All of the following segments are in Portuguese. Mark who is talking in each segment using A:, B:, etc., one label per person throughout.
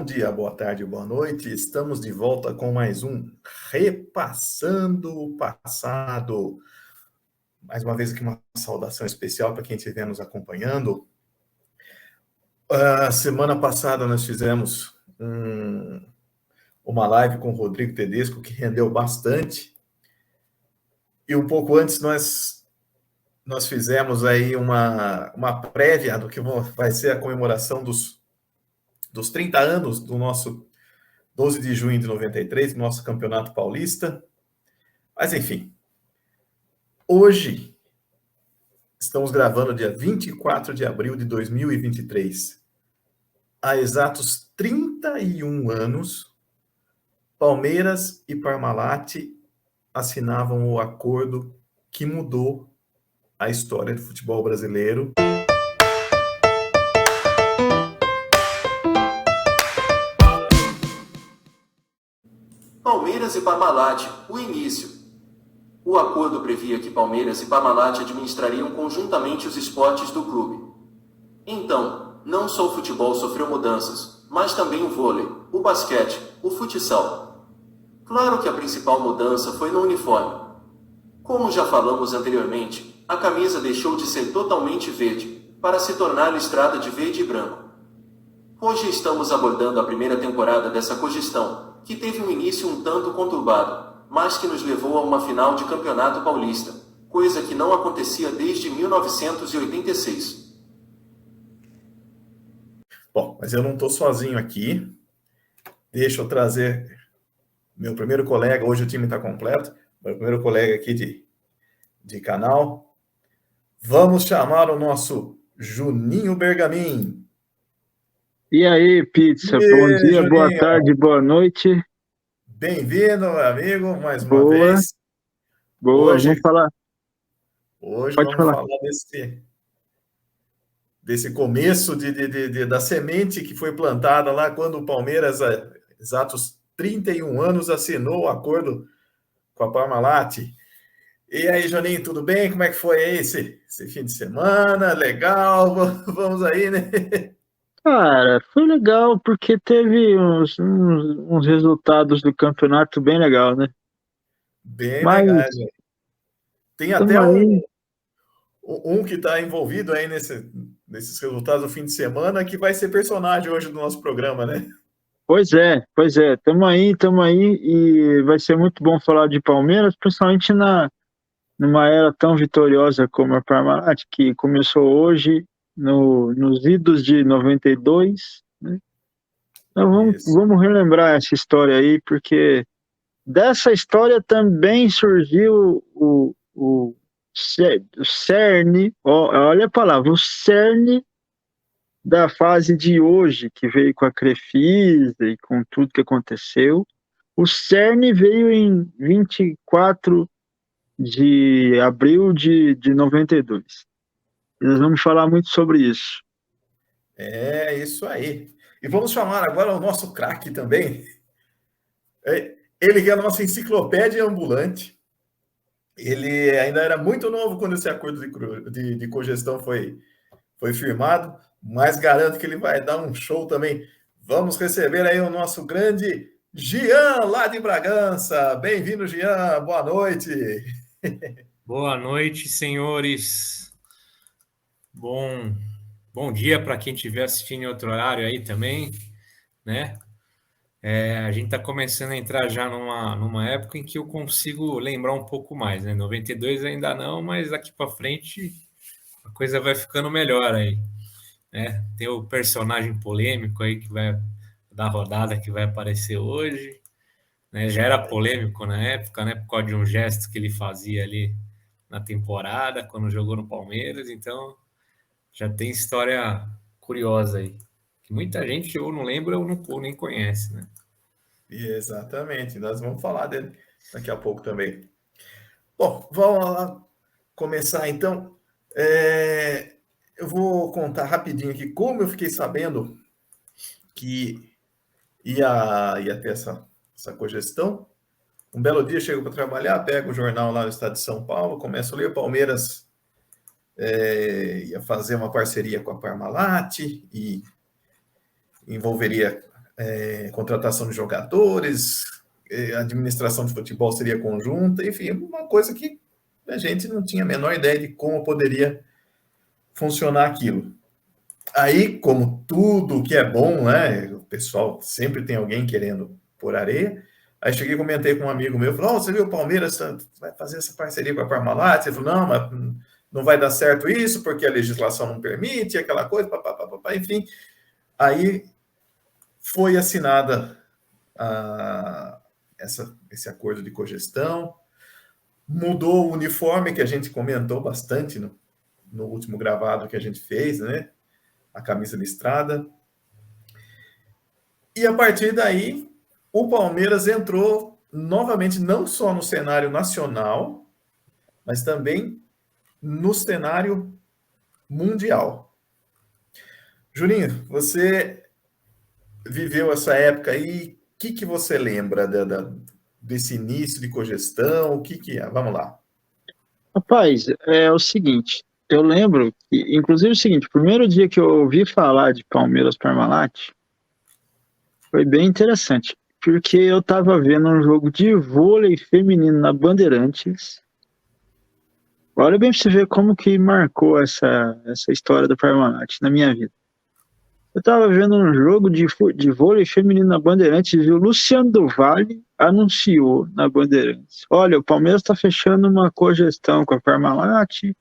A: dia, boa tarde, boa noite. Estamos de volta com mais um Repassando o Passado. Mais uma vez aqui uma saudação especial para quem estiver nos acompanhando. A semana passada nós fizemos uma live com o Rodrigo Tedesco que rendeu bastante. E um pouco antes nós fizemos aí uma prévia do que vai ser a comemoração dos 30 anos do nosso 12 de junho de 93, nosso Campeonato Paulista. Mas, enfim, hoje estamos gravando dia 24 de abril de 2023. Há exatos 31 anos, Palmeiras e Parmalat assinavam o acordo que mudou a história do futebol brasileiro.
B: Palmeiras e Parmalat, o início. O acordo previa que Palmeiras e Parmalat administrariam conjuntamente os esportes do clube. Então, não só o futebol sofreu mudanças, mas também o vôlei, o basquete, o futsal. Claro que a principal mudança foi no uniforme. Como já falamos anteriormente, a camisa deixou de ser totalmente verde, para se tornar listrada de verde e branco. Hoje estamos abordando a primeira temporada dessa cogestão, que teve um início um tanto conturbado, mas que nos levou a uma final de campeonato paulista, coisa que não acontecia desde 1986.
A: Bom, mas eu não estou sozinho aqui. Deixa eu trazer meu primeiro colega. Hoje o time está completo. Meu primeiro colega aqui de canal. Vamos chamar o nosso Juninho Bergamin.
C: E aí, Pizza? Bom dia, Juninho. Boa tarde, boa noite.
A: Bem-vindo, meu amigo, mais uma vez.
C: Boa, vamos falar.
A: Hoje vamos falar desse começo da semente que foi plantada lá quando o Palmeiras, há exatos 31 anos, assinou o acordo com a Parmalat. E aí, Juninho, tudo bem? Como é que foi aí esse fim de semana? Legal? Vamos aí, né?
C: Cara, foi legal porque teve uns resultados do campeonato bem legal, né?
A: Bem legal, gente. Tem até um que está envolvido aí nesses resultados do fim de semana que vai ser personagem hoje do nosso programa, né?
C: Pois é. Tamo aí e vai ser muito bom falar de Palmeiras, principalmente numa era tão vitoriosa como a Parmalat, que começou hoje nos idos de 92, né? Então vamos relembrar essa história aí, porque dessa história também surgiu o cerne, olha a palavra, o cerne da fase de hoje, que veio com a Crefisa e com tudo que aconteceu. O cerne veio em 24 de abril de 92. E nós vamos falar muito sobre isso.
A: É, isso aí. E vamos chamar agora o nosso craque também. Ele que é a nossa enciclopédia ambulante. Ele ainda era muito novo quando esse acordo de cogestão foi firmado, mas garanto que ele vai dar um show também. Vamos receber aí o nosso grande Gian, lá de Bragança. Bem-vindo, Gian. Boa noite.
D: Boa noite, senhores. Bom dia para quem estiver assistindo em outro horário aí também, né? A gente está começando a entrar já numa época em que eu consigo lembrar um pouco mais, né? 92 ainda não, mas daqui para frente a coisa vai ficando melhor aí, né? Tem o personagem polêmico aí que vai da rodada que vai aparecer hoje, né? Já era polêmico na época, né? Por causa de um gesto que ele fazia ali na temporada, quando jogou no Palmeiras, então já tem história curiosa aí, que muita gente ou não lembra ou nem conhece, né?
A: Exatamente, nós vamos falar dele daqui a pouco também. Bom, vamos lá começar então. Eu vou contar rapidinho aqui como eu fiquei sabendo que ia ter essa cogestão. Um belo dia chego para trabalhar, pego o jornal lá no estado de São Paulo, começo a ler. O Palmeiras ia fazer uma parceria com a Parmalat e envolveria contratação de jogadores, administração de futebol seria conjunta, enfim, uma coisa que a gente não tinha a menor ideia de como poderia funcionar aquilo. Aí, como tudo que é bom, né, o pessoal sempre tem alguém querendo pôr areia. Aí cheguei e comentei com um amigo meu, falou, você viu o Palmeiras vai fazer essa parceria com a Parmalat? Ele falou, não, mas não vai dar certo isso, porque a legislação não permite, aquela coisa, enfim. Aí foi assinada esse acordo de cogestão, mudou o uniforme, que a gente comentou bastante no último gravado que a gente fez, né? A camisa listrada. E a partir daí, o Palmeiras entrou novamente, não só no cenário nacional, mas também no cenário mundial. Juninho, você viveu essa época aí, o que você lembra desse início de cogestão? O que é? Vamos lá.
C: Rapaz, é o seguinte, eu lembro, que, inclusive o seguinte, o primeiro dia que eu ouvi falar de Palmeiras Parmalat foi bem interessante, porque eu estava vendo um jogo de vôlei feminino na Bandeirantes. Olha bem para você ver como que marcou essa história do Parmalat na minha vida. Eu estava vendo um jogo de vôlei feminino na Bandeirantes e o Luciano do Vale anunciou na Bandeirantes. Olha, o Palmeiras está fechando uma cogestão com a Parmalat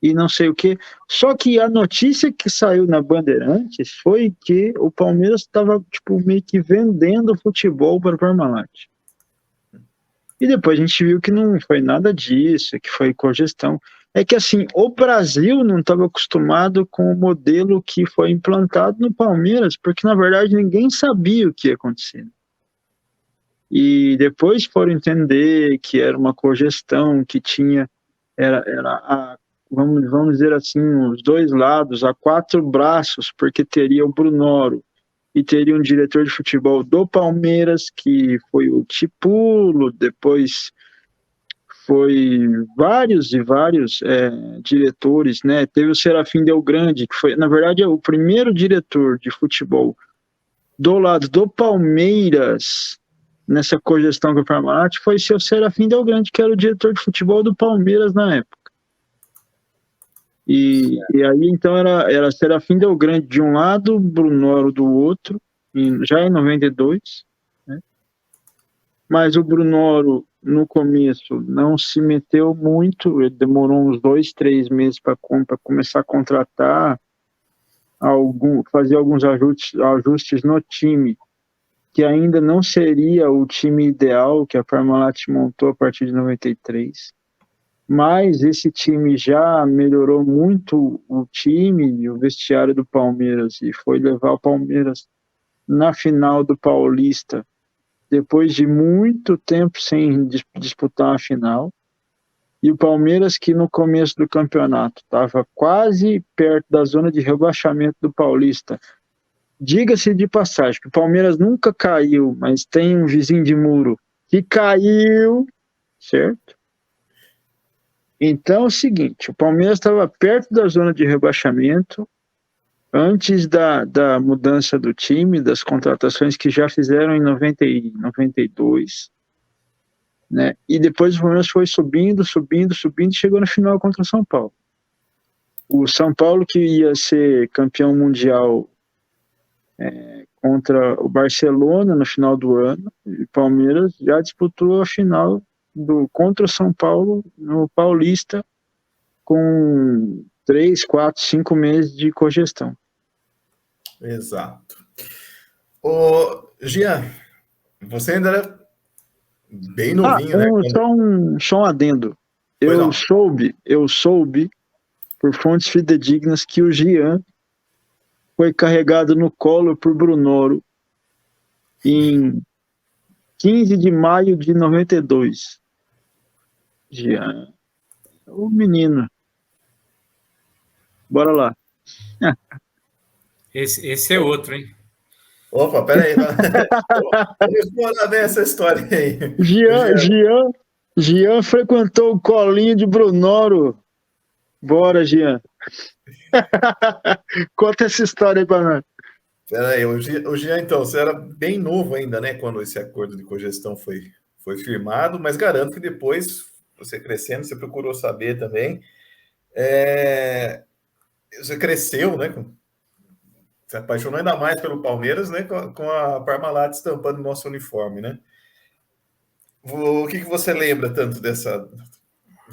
C: e não sei o quê. Só que a notícia que saiu na Bandeirantes foi que o Palmeiras estava meio que vendendo futebol para a Parmalat. E depois a gente viu que não foi nada disso, que foi cogestão. É que assim, o Brasil não estava acostumado com o modelo que foi implantado no Palmeiras, porque na verdade ninguém sabia o que ia acontecer. E depois foram entender que era uma cogestão, que tinha, vamos dizer assim, os dois lados, a quatro braços, porque teria o Brunoro, e teria um diretor de futebol do Palmeiras, que foi o Tipulo, depois foi vários diretores, né? Teve o Serafim Del Grande, que foi, na verdade, o primeiro diretor de futebol do lado do Palmeiras, nessa cogestão com o Parmalat, foi o seu Serafim Del Grande, que era o diretor de futebol do Palmeiras na época. E aí, então, era Serafim Del Grande de um lado, Brunoro do outro, já em 92, né? Mas o Brunoro, no começo, não se meteu muito, ele demorou uns 2, 3 meses para começar a contratar, fazer alguns ajustes no time, que ainda não seria o time ideal que a Parmalat montou a partir de 93. Mas esse time já melhorou muito o time e o vestiário do Palmeiras e foi levar o Palmeiras na final do Paulista, depois de muito tempo sem disputar a final. E o Palmeiras, que no começo do campeonato estava quase perto da zona de rebaixamento do Paulista. Diga-se de passagem que o Palmeiras nunca caiu, mas tem um vizinho de muro que caiu, certo? Então é o seguinte, o Palmeiras estava perto da zona de rebaixamento, antes da mudança do time, das contratações que já fizeram em 90 e 92, né? E depois o Palmeiras foi subindo, e chegou na final contra o São Paulo. O São Paulo, que ia ser campeão mundial contra o Barcelona no final do ano, e o Palmeiras já disputou a final contra o São Paulo no Paulista com 3, 4, 5 meses de cogestão.
A: Exato. Ô, Jean, você ainda era bem novinho, né?
C: Só um adendo. Eu soube por fontes fidedignas que o Jean foi carregado no colo por Brunoro em 15 de maio de 92. Jean, o menino. Bora lá.
D: Esse é outro, hein?
A: Opa, peraí. Vamos explorar bem essa história aí.
C: Jean frequentou o colinho de Brunoro. Bora, Jean. Conta essa história aí pra nós.
A: Peraí, hoje, então, você era bem novo ainda, né, quando esse acordo de cogestão foi firmado, mas garanto que depois, você crescendo, você procurou saber também. Você cresceu, né, se apaixonou ainda mais pelo Palmeiras, né, com a Parmalat estampando nosso uniforme, né? O que você lembra tanto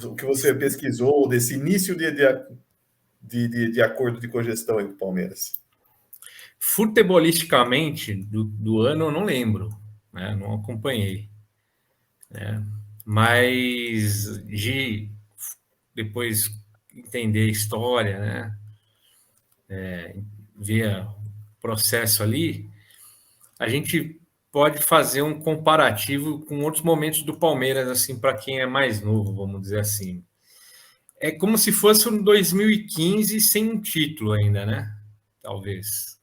A: o que você pesquisou, desse início de acordo de cogestão aí com o Palmeiras?
D: Futebolisticamente, do ano eu não lembro, né? Não acompanhei, né? Mas de depois entender a história, né? Ver o processo ali, a gente pode fazer um comparativo com outros momentos do Palmeiras, assim, para quem é mais novo, vamos dizer assim. É como se fosse um 2015 sem um título ainda, né? Talvez.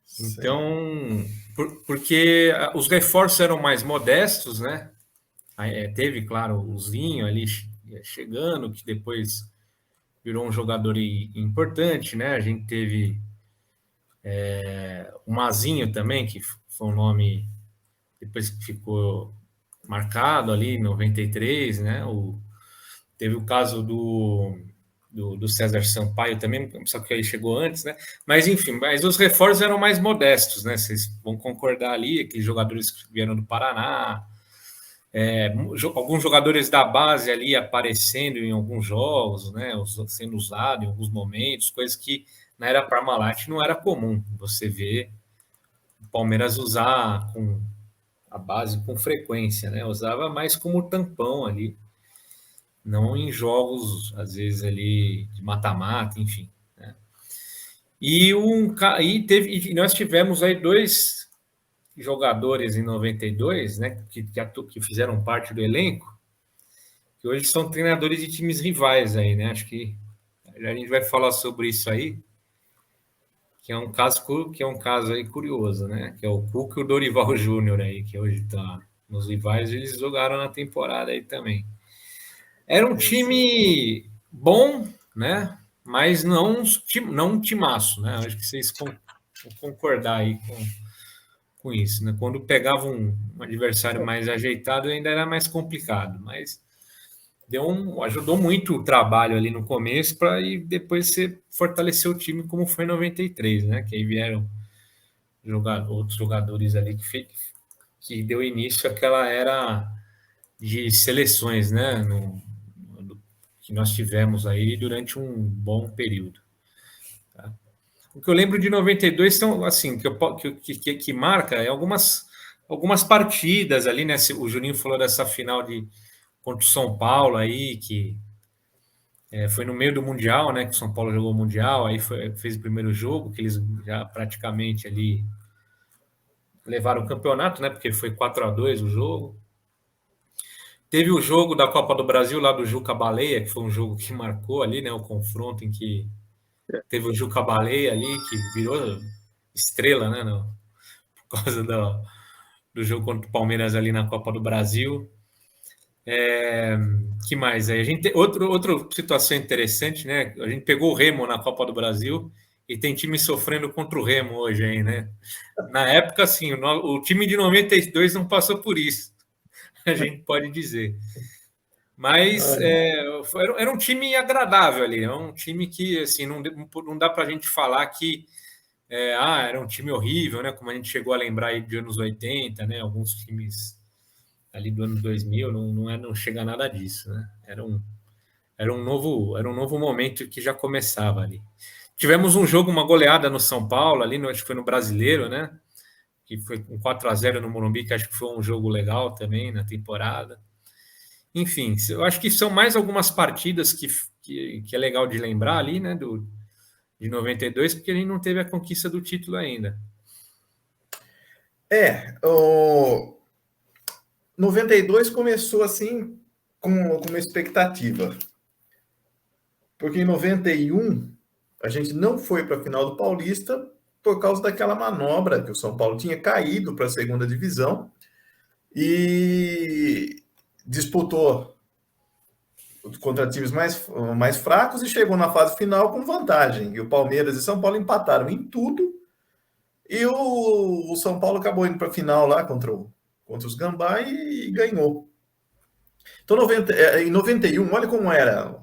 A: Sim.
D: Então, porque os reforços eram mais modestos, né? Teve, claro, o Zinho ali chegando, que depois virou um jogador importante, né? A gente teve o Mazinho também, que foi um nome depois que ficou marcado ali em 93, né? Teve o caso do César Sampaio também, só que aí chegou antes, né? Mas enfim, mas os reforços eram mais modestos, né? Vocês vão concordar ali, aqueles jogadores que vieram do Paraná, alguns jogadores da base ali aparecendo em alguns jogos, né? Sendo usado em alguns momentos, coisas que na era Parmalat não era comum você ver o Palmeiras usar com a base com frequência, né? Usava mais como tampão ali, não em jogos, às vezes, ali de mata-mata, enfim. Né? E nós tivemos aí dois jogadores em 92, né, que fizeram parte do elenco, que hoje são treinadores de times rivais aí, né? Acho que a gente vai falar sobre isso aí, que é um caso aí curioso, né? Que é o Cuca e o Dorival Júnior aí, que hoje está nos rivais, eles jogaram na temporada aí também. Era um time bom, né? Mas não um timaço, né? Acho que vocês vão concordar aí com isso, né? Quando pegava um adversário mais ajeitado, ainda era mais complicado, mas ajudou muito o trabalho ali no começo para depois você fortalecer o time como foi em 93, né? Que aí vieram outros jogadores ali que deu início àquela era de seleções, né? Que nós tivemos aí durante um bom período. Tá? O que eu lembro de 92 são assim, que marca é algumas partidas ali, né? O Juninho falou dessa final contra o São Paulo aí, que foi no meio do Mundial, né? Que o São Paulo jogou o Mundial, aí fez o primeiro jogo, que eles já praticamente ali levaram o campeonato, né? Porque foi 4-2 o jogo. Teve o jogo da Copa do Brasil lá do Juca Baleia, que foi um jogo que marcou ali, né? O confronto em que teve o Juca Baleia ali, que virou estrela, né? Por causa do jogo contra o Palmeiras ali na Copa do Brasil. Que mais aí? A gente outra situação interessante, né? A gente pegou o Remo na Copa do Brasil e tem time sofrendo contra o Remo hoje aí, né? Na época, assim, o time de 92 não passou por isso, a gente pode dizer. Mas era um time agradável ali, é um time que assim não dá para a gente falar que era um time horrível, né? Como a gente chegou a lembrar aí de anos 80, né? Alguns times ali do ano 2000 não chega a nada disso, né? Era um novo momento que já começava ali. Tivemos um jogo, uma goleada no São Paulo ali, acho que foi no Brasileiro, né? Que foi com 4-0 no Morumbi, que acho que foi um jogo legal também na temporada. Enfim, eu acho que são mais algumas partidas que é legal de lembrar ali, né, de 92, porque a gente não teve a conquista do título ainda.
A: O 92 começou assim com uma expectativa, porque em 91 a gente não foi para a final do Paulista por causa daquela manobra que o São Paulo tinha caído para a segunda divisão e disputou contra times mais fracos e chegou na fase final com vantagem. E o Palmeiras e São Paulo empataram em tudo E o São Paulo acabou indo para a final lá contra os Gambá e ganhou. Então, em 91, olha como era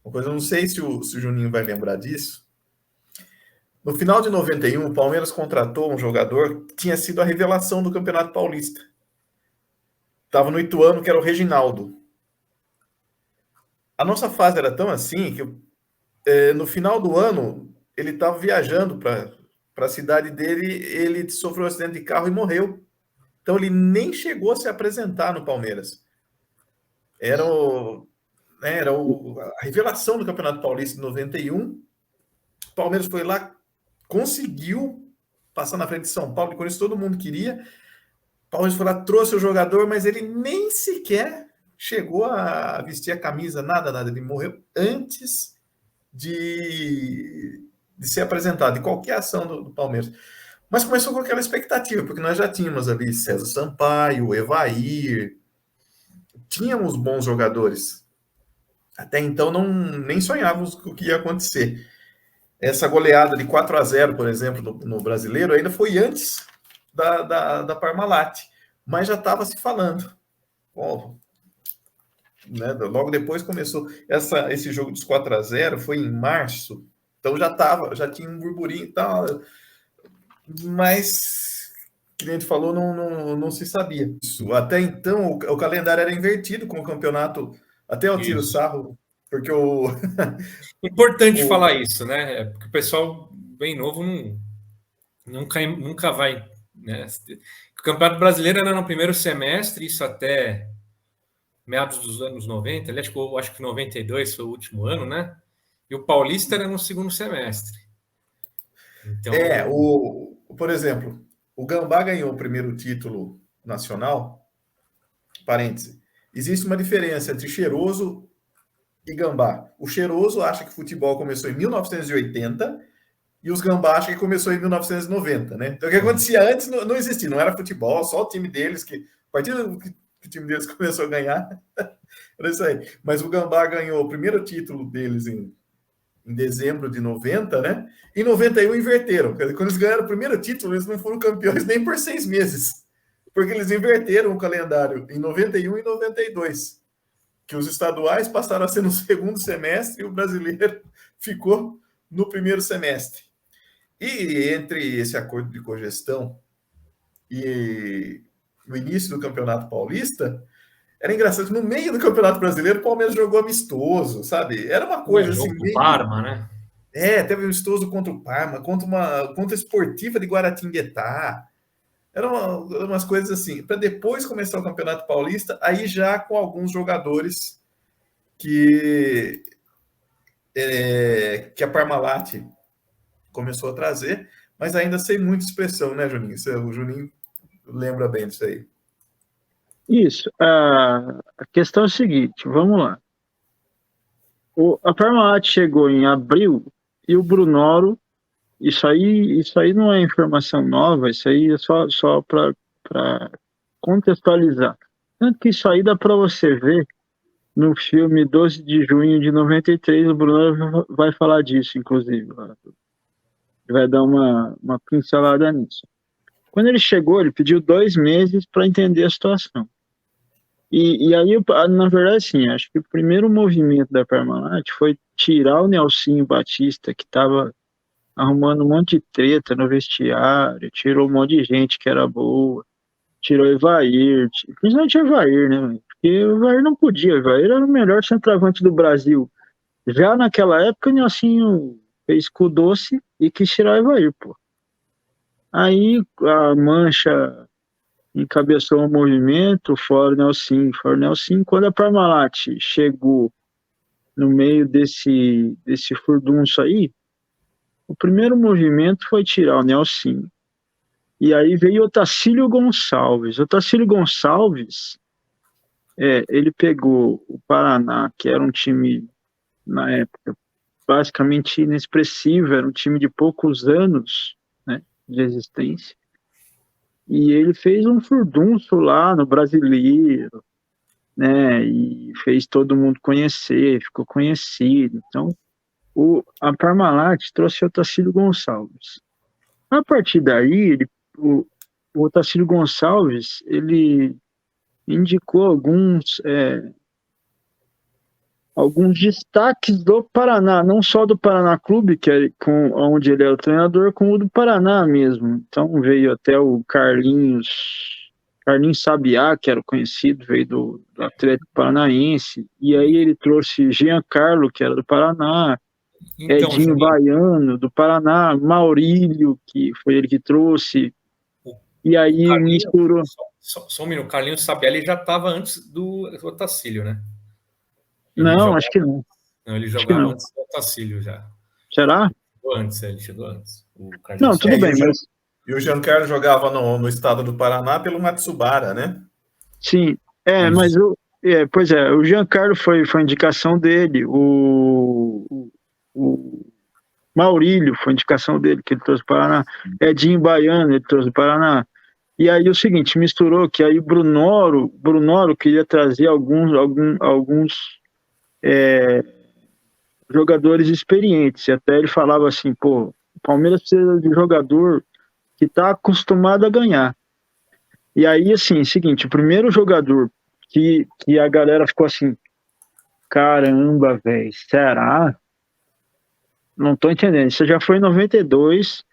A: uma coisa, eu não sei se o Juninho vai lembrar disso. No final de 91, o Palmeiras contratou um jogador que tinha sido a revelação do Campeonato Paulista. Estava no Ituano, que era o Reginaldo. A nossa fase era tão assim que no final do ano ele estava viajando para a cidade dele, ele sofreu um acidente de carro e morreu. Então ele nem chegou a se apresentar no Palmeiras. Era a revelação do Campeonato Paulista de 91. O Palmeiras foi lá, conseguiu passar na frente de São Paulo, e com isso todo mundo queria. O Palmeiras foi lá, trouxe o jogador, mas ele nem sequer chegou a vestir a camisa, nada. Ele morreu antes de ser apresentado, de qualquer ação do Palmeiras. Mas começou com aquela expectativa, porque nós já tínhamos ali César Sampaio, Evair, tínhamos bons jogadores. Até então nem sonhávamos com o que ia acontecer. Essa goleada de 4-0, por exemplo, no Brasileiro, ainda foi antes da Parmalat, mas já estava se falando. Bom, né, logo depois começou esse jogo dos 4-0, foi em março, então já tinha um burburinho e tal, mas, que a gente falou, não se sabia. Até então, o calendário era invertido com o campeonato, até eu tiro sarro, porque
D: Importante falar isso, né? Porque o pessoal bem novo nunca vai, né? O Campeonato Brasileiro era no primeiro semestre, isso até meados dos anos 90, aliás, eu acho que 92 foi o último ano, né? E o Paulista era no segundo semestre.
A: Então, por exemplo, o Gambá ganhou o primeiro título nacional, parêntese, existe uma diferença entre Cheiroso e Gambá. O Cheiroso acha que futebol começou em 1980 e os Gambá acham que começou em 1990, né? Então, o que acontecia antes não existia, não era futebol, só o time deles, que a partir do que o time deles começou a ganhar, era isso aí. Mas o Gambá ganhou o primeiro título deles em dezembro de 90, né? Em 91 inverteram. Quando eles ganharam o primeiro título, eles não foram campeões nem por 6 meses, porque eles inverteram o calendário em 91 e 92. Que os estaduais passaram a ser no segundo semestre e o brasileiro ficou no primeiro semestre. E entre esse acordo de cogestão e o início do Campeonato Paulista, era engraçado que no meio do Campeonato Brasileiro o Palmeiras jogou amistoso, sabe? Era uma coisa assim.
D: Meio... Parma, né?
A: Teve um amistoso contra o Parma, contra a Esportiva de Guaratinguetá. Eram umas coisas assim. Para depois começar o Campeonato Paulista, aí já com alguns jogadores que a Parmalat começou a trazer, mas ainda sem muita expressão, né, Juninho? O Juninho lembra bem disso aí.
C: Isso. A questão é a seguinte, vamos lá. A Parmalat chegou em abril e o Brunoro, isso aí não é informação nova, isso aí é só para contextualizar. Tanto que isso aí dá para você ver no filme 12 de junho de 93, o Brunoro vai falar disso, inclusive. Vai dar uma pincelada nisso. Quando ele chegou, ele pediu 2 meses para entender a situação. E aí, na verdade, assim, acho que o primeiro movimento da Parmalat foi tirar o Nelsinho Batista, que estava arrumando um monte de treta no vestiário, tirou um monte de gente que era boa, tirou Evair, principalmente Evair, né? Porque o Evair não podia, o Evair era o melhor centroavante do Brasil. Já naquela época, o Nelsinho fez cu doce e quis tirar o Evair, pô. Aí a Mancha encabeçou o movimento, fora o Nelsinho. Quando a Parmalat chegou no meio desse furdunço aí, o primeiro movimento foi tirar o Nelsinho. E aí veio o Otacílio Gonçalves. O Otacílio Gonçalves, ele pegou o Paraná, que era um time, na época, basicamente inexpressivo, era um time de poucos anos, né, de existência. E ele fez um furdunço lá no Brasileiro, né, e fez todo mundo conhecer, ficou conhecido. Então, a Parmalat trouxe o Otacílio Gonçalves. A partir daí, o Otacílio Gonçalves, ele indicou alguns destaques do Paraná, não só do Paraná Clube, que é onde ele é o treinador, como o do Paraná mesmo. Então veio até o Carlinhos Sabiá, que era o conhecido, veio do Atlético Paranaense, e aí ele trouxe Giancarlo, que era do Paraná,
D: Então,
C: Edinho
D: Juninho,
C: Baiano, do Paraná, Maurílio, que foi ele que trouxe,
D: o
C: e aí
D: Carlinhos,
C: misturou.
D: só um minuto, o Carlinhos Sabelli já estava antes do Otacílio, né? Ele
C: Não,
D: jogava,
C: acho que não.
D: não, ele
C: Acho que
D: jogava
C: não.
D: antes do Otacílio já.
C: Será?
D: Ele chegou antes. O
C: Não,
D: Carlinhos
C: tudo
D: Sabelli.
C: bem, mas
A: E o Giancarlo jogava no estado do Paraná pelo Matsubara, né?
C: sim.
D: Isso.
C: Mas pois é, o Giancarlo foi indicação dele, o Maurílio foi indicação dele, que ele trouxe para o Paraná, Edinho Baiano, ele trouxe para o Paraná. E aí o seguinte, misturou que aí o Brunoro queria trazer alguns jogadores experientes, e até ele falava assim, pô, o Palmeiras precisa de jogador que está acostumado a ganhar. E aí, assim, seguinte, o primeiro jogador que a galera ficou assim, caramba, velho, será? Não tô entendendo. Isso já foi em 92.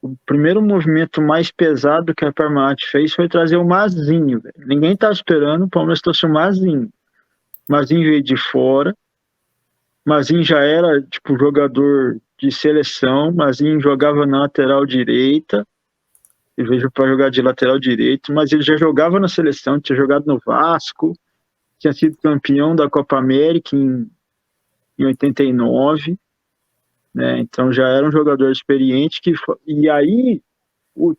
C: O primeiro movimento mais pesado que a Parmalat fez foi trazer o Mazinho, velho. Ninguém tava esperando, o Palmeiras trouxe o Mazinho. Mazinho veio de fora. Mazinho já era, tipo, jogador de seleção. Mazinho jogava na lateral direita. Eu vejo para jogar de lateral direito, mas ele já jogava na seleção, tinha jogado no Vasco, tinha sido campeão da Copa América em 89, né? Então já era um jogador experiente e aí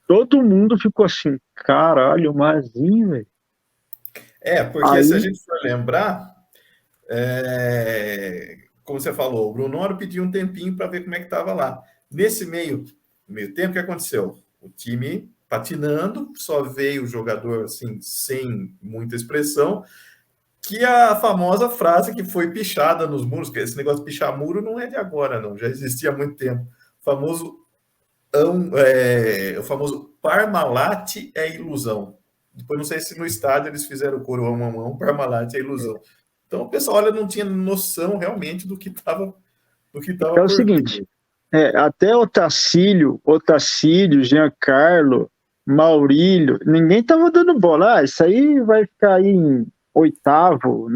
C: todo mundo ficou assim, caralho, o Mazinho, velho.
A: Porque se a
C: Aí,
A: gente for lembrar, como você falou, o Brunoro pediu um tempinho para ver como é que estava lá. Nesse meio tempo, o que aconteceu? O time patinando, só veio o jogador assim, sem muita expressão, que a famosa frase que foi pichada nos muros, que esse negócio de pichar muro não é de agora, não, já existia há muito tempo. O famoso Parmalat é ilusão. Depois não sei se no estádio eles fizeram o coro a mão, Parmalat é ilusão. Então o pessoal não tinha noção realmente do que estava
C: é o
A: por
C: seguinte,
A: vir.
C: até Otacílio, Giancarlo, Maurílio, ninguém tava dando bola. Isso aí vai ficar aí em oitavo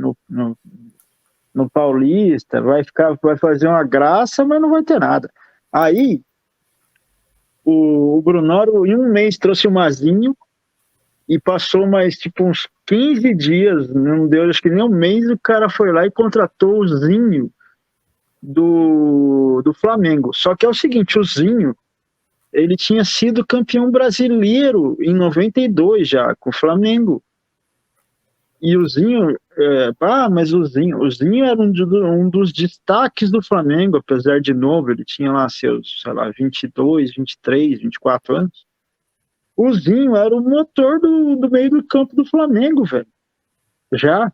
C: no Paulista, vai fazer uma graça, mas não vai ter nada. Aí o Brunoro em um mês trouxe o Mazinho e passou mais tipo uns 15 dias, não deu acho que nem um mês, o cara foi lá e contratou o Zinho do Flamengo. Só que é o seguinte, o Zinho, ele tinha sido campeão brasileiro em 92 já, com o Flamengo. E o Zinho, mas o Zinho era um dos destaques do Flamengo, apesar de novo, ele tinha lá seus, sei lá, 22, 23, 24 anos. O Zinho era o motor do meio do campo do Flamengo, velho. Já.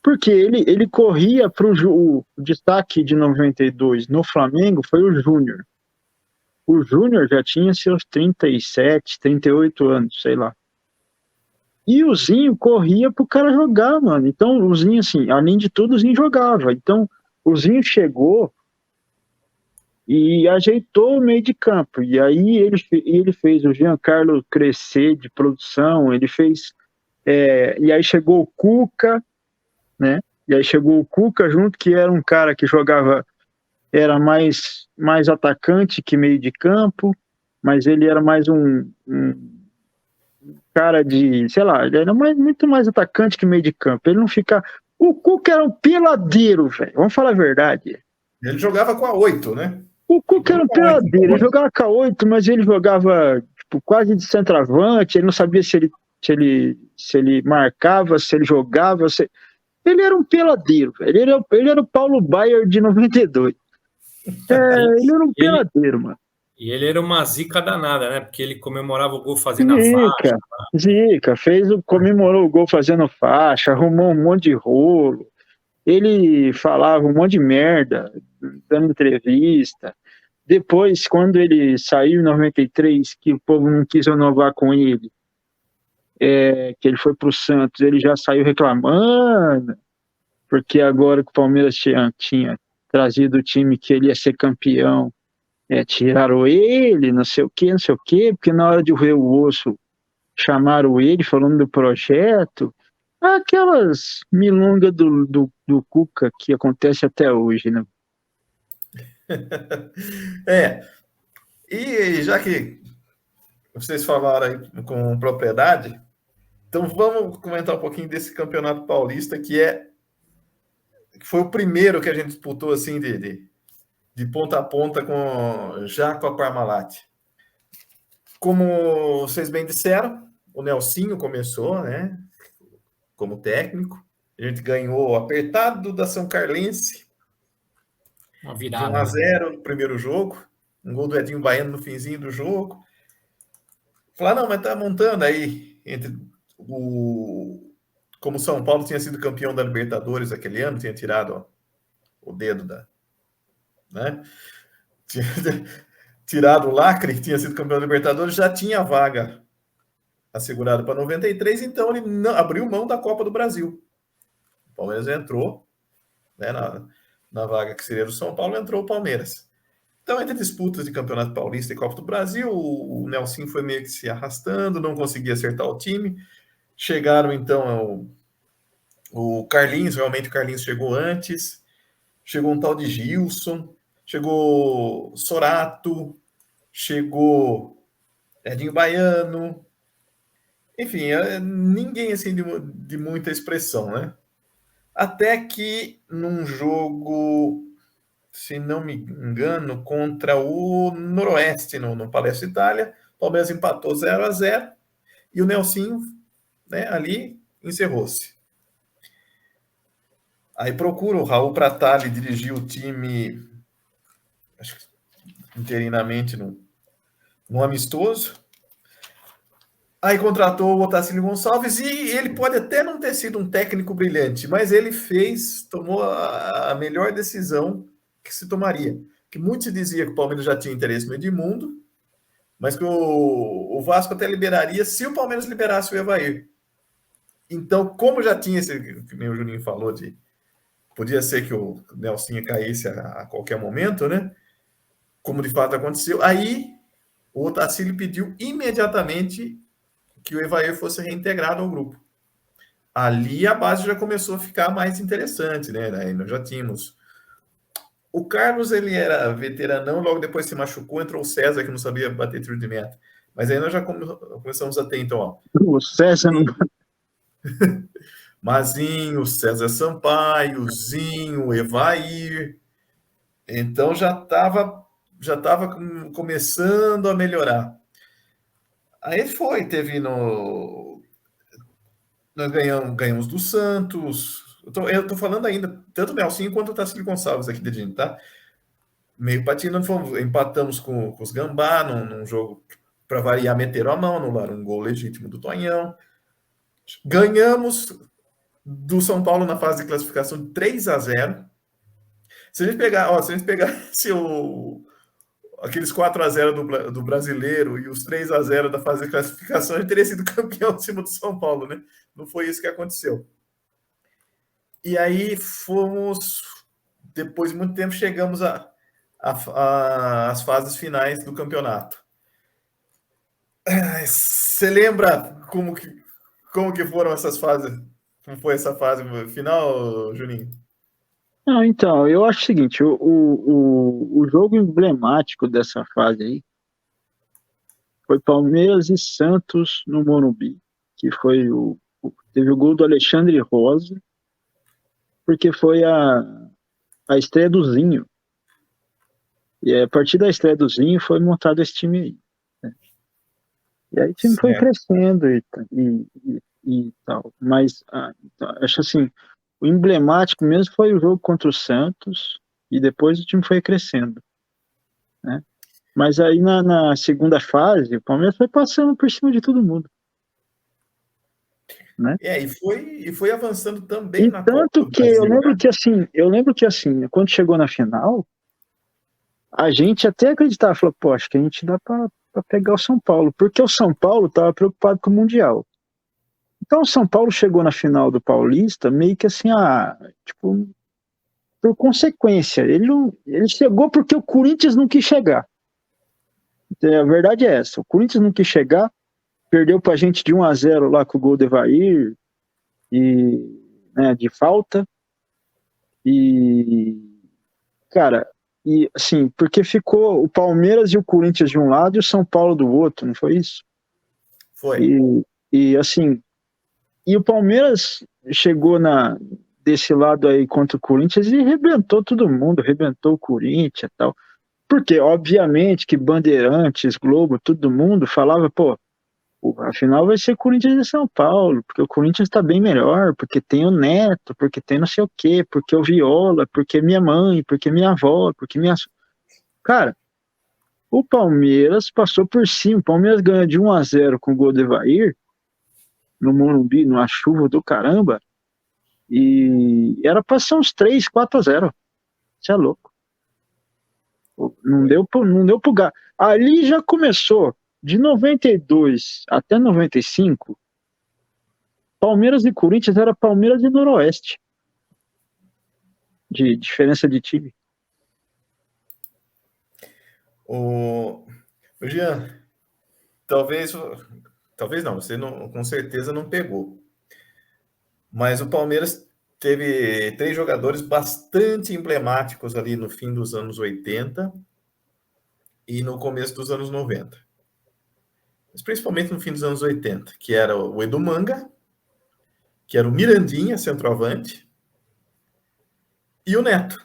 C: Porque ele corria para o destaque de 92 no Flamengo foi o Júnior. O Júnior já tinha seus 37, 38 anos, sei lá. E o Zinho corria pro cara jogar, mano. Então, o Zinho, assim, além de tudo, o Zinho jogava. Então, o Zinho chegou e ajeitou o meio de campo. E aí ele fez o Giancarlo crescer de produção, ele fez... e aí chegou o Cuca, né? E aí chegou o Cuca junto, que era um cara que jogava... Era mais atacante que meio de campo, mas ele era mais um cara de, sei lá, ele era muito mais atacante que meio de campo. Ele não fica. O Cuca era um peladeiro, velho. Vamos falar a verdade.
A: Ele jogava com a 8, né?
C: O Cuca era um peladeiro. Ele jogava com a 8, mas ele jogava tipo, quase de centroavante. Ele não sabia se ele marcava, se ele jogava. Ele era um peladeiro, velho. Ele era o Paulo Baier de 92. Ele era um peladeiro, mano.
D: E ele era uma zica danada, né? Porque ele comemorava o gol fazendo a faixa.
C: Zica, comemorou o gol fazendo faixa, arrumou um monte de rolo. Ele falava um monte de merda, dando entrevista. depois, quando ele saiu em 93, que o povo não quis renovar com ele, que ele foi para o Santos, ele já saiu reclamando, porque agora que o Palmeiras tinha trazido o time que ele ia ser campeão, tiraram ele, não sei o quê, porque na hora de ver o osso, chamaram ele falando do projeto, aquelas milongas do Cuca que acontece até hoje, né?
A: E já que vocês falaram aí com propriedade, então vamos comentar um pouquinho desse Campeonato Paulista, que foi o primeiro que a gente disputou assim de ponta a ponta já com a Parmalat. Como vocês bem disseram, o Nelsinho começou, né, como técnico. A gente ganhou apertado da São Carlense,
D: Uma
A: de
D: virada,
A: 1-0 no primeiro jogo, um gol do Edinho Baiano no finzinho do jogo. Falaram, não, mas tá montando aí entre como o São Paulo tinha sido campeão da Libertadores aquele ano, tinha tirado o dedo né? Tinha tirado o lacre, tinha sido campeão da Libertadores, já tinha vaga assegurada para 93, então ele abriu mão da Copa do Brasil. O Palmeiras entrou, né, na vaga que seria do São Paulo, entrou o Palmeiras. Então, entre disputas de Campeonato Paulista e Copa do Brasil, o Nelson foi meio que se arrastando, não conseguia acertar o time. Chegaram, então, o Carlinhos, realmente o Carlinhos chegou antes, chegou um tal de Gilson, chegou Sorato, chegou Edinho Baiano, enfim, ninguém assim de muita expressão, né? Até que num jogo, se não me engano, contra o Noroeste, no Palestra Itália, o Palmeiras empatou 0-0 e o Nelsinho, né, ali encerrou-se. Aí procura o Raul Pratali dirigir o time, acho que interinamente no amistoso. Aí contratou o Otacílio Gonçalves e ele pode até não ter sido um técnico brilhante, mas ele tomou a melhor decisão que se tomaria. Que muito se dizia que o Palmeiras já tinha interesse no Edmundo, mas que o Vasco até liberaria se o Palmeiras liberasse o Evair. Então, como já tinha esse, que nem o Juninho falou, podia ser que o Nelsinho caísse a qualquer momento, né? Como de fato aconteceu. Aí o Otacílio pediu imediatamente que o Evair fosse reintegrado ao grupo. Ali a base já começou a ficar mais interessante, né? Aí nós já tínhamos. O Carlos, ele era veteranão, logo depois se machucou, entrou o César, que não sabia bater tiro de meta. Mas aí nós já começamos a ter, então, ó.
C: O César não.
A: Mazinho, César Sampaio, Zinho, Evair. Então já estava começando a melhorar. Aí teve nós ganhamos do Santos. Eu tô falando ainda, tanto o Nelsinho quanto o Otacílio Gonçalves aqui dentro, tá? Meio patinando, empatamos com os Gambá num jogo, para variar, meteram a mão, anularam um gol legítimo do Tonhão. Ganhamos do São Paulo na fase de classificação de 3-0. Se a gente pegasse aqueles 4-0 do Brasileiro e os 3-0 da fase de classificação, a gente teria sido campeão em cima do São Paulo, né? Não foi isso que aconteceu. E aí depois de muito tempo, chegamos às fases finais do campeonato. Você lembra como que foram essas fases? Como foi essa fase final, Juninho?
C: Não, então, eu acho o seguinte, o jogo emblemático dessa fase aí foi Palmeiras e Santos no Morumbi, que foi teve o gol do Alexandre Rosa, porque foi a estreia do Zinho. E a partir da estreia do Zinho foi montado esse time aí. Né? E aí o time foi crescendo e tal. Mas então, acho assim, o emblemático mesmo foi o jogo contra o Santos e depois o time foi crescendo. Né? Mas aí na segunda fase, o Palmeiras foi passando por cima de todo mundo. Né?
A: E foi avançando também
C: e
A: na
C: tanto
A: Copa do
C: que
A: Brasil,
C: eu lembro que assim, quando chegou na final, a gente até acreditava, falou, pô, acho que a gente dá para pegar o São Paulo, porque o São Paulo estava preocupado com o Mundial. Então o São Paulo chegou na final do Paulista meio que assim, tipo, por consequência. Ele chegou porque o Corinthians não quis chegar. A verdade é essa, o Corinthians não quis chegar, perdeu pra gente de 1-0 lá com o gol do Evair, né, de falta, e, cara, e assim, porque ficou o Palmeiras e o Corinthians de um lado e o São Paulo do outro, não foi isso?
A: Foi.
C: E assim, e o Palmeiras chegou desse lado aí contra o Corinthians e arrebentou todo mundo, arrebentou o Corinthians e tal. Porque, obviamente, que Bandeirantes, Globo, todo mundo falava, pô, a final vai ser Corinthians e São Paulo, porque o Corinthians está bem melhor, porque tem o Neto, porque tem não sei o quê, porque o Viola, porque minha mãe, porque minha avó, porque minha... Cara, o Palmeiras passou por cima, o Palmeiras ganha de 1-0 com o gol do Evair, no Morumbi, numa chuva do caramba, e era para ser uns 3-4-0. Você é louco. Não deu pro gato. Ali já começou, de 92 até 95, Palmeiras e Corinthians era Palmeiras e Noroeste. De diferença de time.
A: O Jean, talvez não, você não, com certeza não pegou. Mas o Palmeiras teve 3 jogadores bastante emblemáticos ali no fim dos anos 80 e no começo dos anos 90. Mas principalmente no fim dos anos 80, que era o Edumanga, que era o Mirandinha, centroavante, e o Neto.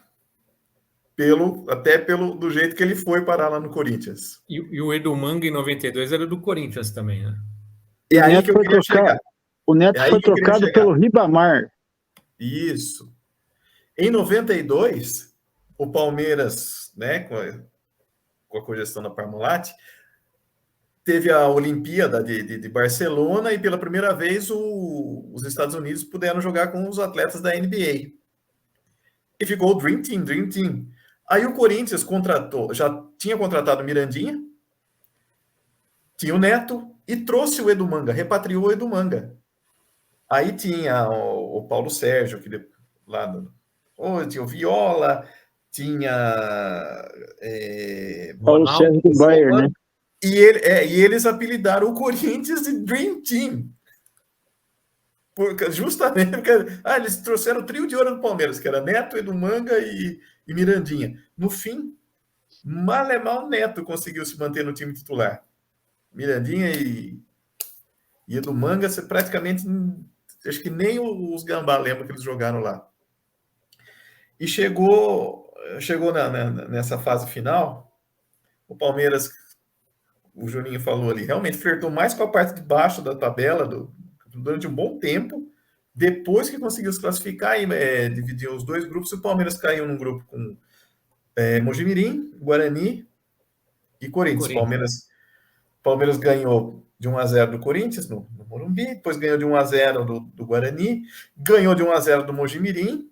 A: Até do jeito que ele foi parar lá no Corinthians.
D: E o Edumanga em 92 era do Corinthians também, né?
A: É aí que eu queria chegar.
C: O Neto foi trocado pelo Ribamar.
A: Isso. Em 92, o Palmeiras, né, com a cogestão da Parmalat, teve a Olimpíada de Barcelona e pela primeira vez os Estados Unidos puderam jogar com os atletas da NBA. E ficou o Dream Team. Aí o Corinthians já tinha contratado o Mirandinha, tinha o Neto e trouxe o Edumanga, repatriou o Edumanga. Aí tinha o Paulo Sérgio, tinha o Viola, tinha
C: Paulo Sérgio do Bayern, né?
A: E eles apelidaram o Corinthians de Dream Team. Justamente porque eles trouxeram o trio de ouro do Palmeiras, que era Neto, Edumanga e Mirandinha. No fim, mal o Neto conseguiu se manter no time titular. Mirandinha e Edumanga, você praticamente, acho que nem os Gambá lembram que eles jogaram lá. E chegou nessa fase final, o Palmeiras, o Juninho falou ali, realmente flertou mais com a parte de baixo da tabela durante um bom tempo. Depois que conseguiu se classificar e dividir os 2 grupos, o Palmeiras caiu num grupo com Mojimirim, Guarani e Corinthians. Palmeiras ganhou de 1-0 do Corinthians no Morumbi, depois ganhou de 1-0 do Guarani, ganhou de 1-0 do Mojimirim,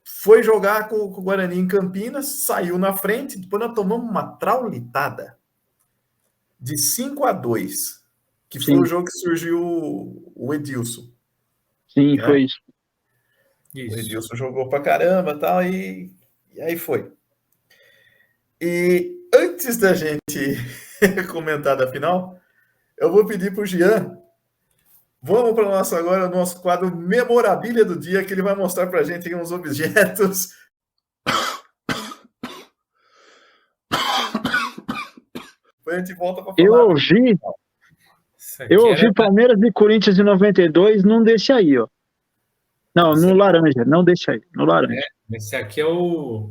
A: foi jogar com o Guarani em Campinas, saiu na frente, depois nós tomamos uma traulitada de 5-2, que foi o jogo que surgiu o Edilson.
C: Sim, né? Foi isso.
A: O Edilson jogou pra caramba tal, e aí foi. E antes da gente comentar da final, eu vou pedir para o Jean, vamos para o nosso quadro Memorabilia do Dia, que ele vai mostrar para a gente uns objetos. Depois a gente volta para falar.
C: Eu ouvi Palmeiras e Corinthians em 92 num desse aí, ó. Não, no laranja, não desse aí, no laranja.
D: Esse aqui é o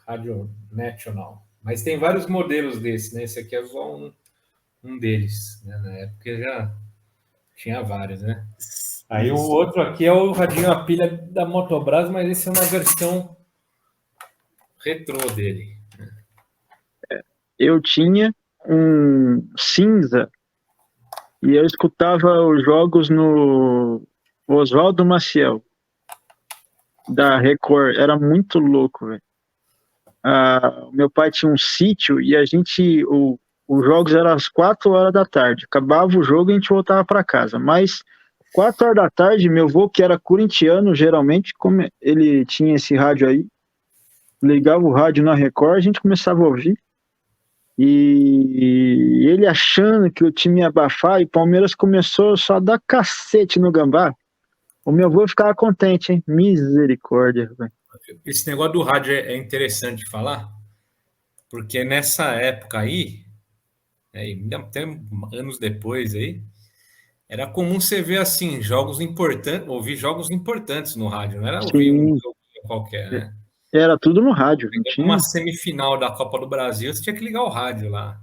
D: Rádio Nacional. Mas tem vários modelos desse, né? Esse aqui é só um deles, né? Na época já tinha vários, né? Aí o outro aqui é o radinho a pilha da Motobras, mas esse é uma versão retrô dele.
C: Eu tinha um cinza e eu escutava os jogos no Oswaldo Maciel da Record. Era muito louco, velho. o meu pai tinha um sítio e os jogos eram às 4 horas da tarde. Acabava o jogo e a gente voltava para casa. Mas 4 horas da tarde, meu avô, que era corintiano, geralmente, como ele tinha esse rádio aí, ligava o rádio na Record, a gente começava a ouvir. E ele achando que o time ia abafar, e o Palmeiras começou só a dar cacete no Gambá. O meu avô ficava contente, hein? Misericórdia, velho.
D: Esse negócio do rádio é interessante falar, porque nessa época aí, até anos depois aí, era comum você ver assim, jogos importantes, ouvir jogos importantes no rádio, não era ouvir um
C: Sim,
D: jogo qualquer, né?
C: era tudo no rádio, não tinha?
D: Uma semifinal da Copa do Brasil, você tinha que ligar o rádio lá.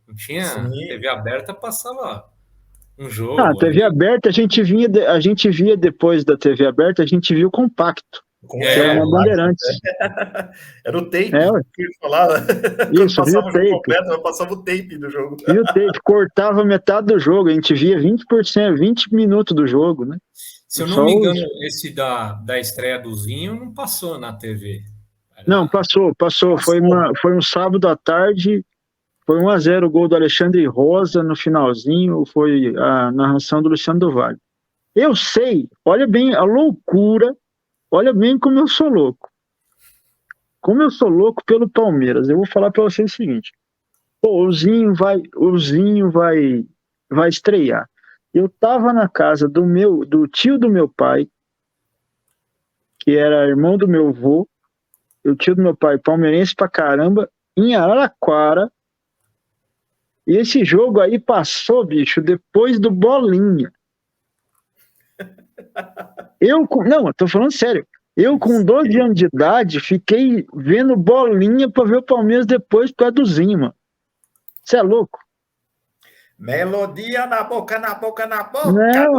D: Não tinha
A: Sim.
D: TV aberta, passava um
C: Ah,
D: jogo
C: TV
D: ali.
C: aberta, a gente via depois da TV aberta, a gente via o compacto, que era na Bandeirantes.
A: Era o tape
C: Ué.
A: que eu falava. Quando
C: Isso, via o
A: passava o jogo
C: tape.
A: completo, eu passava o tape do jogo.
C: Via o tape, cortava metade do jogo, a gente via 20%, 20 minutos do jogo, né?
D: Se eu não
C: Só
D: me
C: os...
D: engano, esse da estreia do Zinho não passou na TV.
C: Não, passou. Foi um sábado à tarde, foi 1-0 o gol do Alexandre Rosa no finalzinho, foi a narração do Luciano do Vale. Eu sei, olha bem a loucura, olha bem como eu sou louco. Como eu sou louco pelo Palmeiras, eu vou falar para vocês o seguinte: pô, o Zinho vai estrear. Eu tava na casa do tio do meu pai, que era irmão do meu avô, o tio do meu pai, palmeirense pra caramba, em Araraquara. E esse jogo aí passou, bicho, depois do Bolinha. Não, eu tô falando sério. Eu, com 12 anos de idade, fiquei vendo Bolinha pra ver o Palmeiras depois por causa do Zinho, mano. Você é louco?
A: Melodia na boca, na boca, na boca.
C: Não,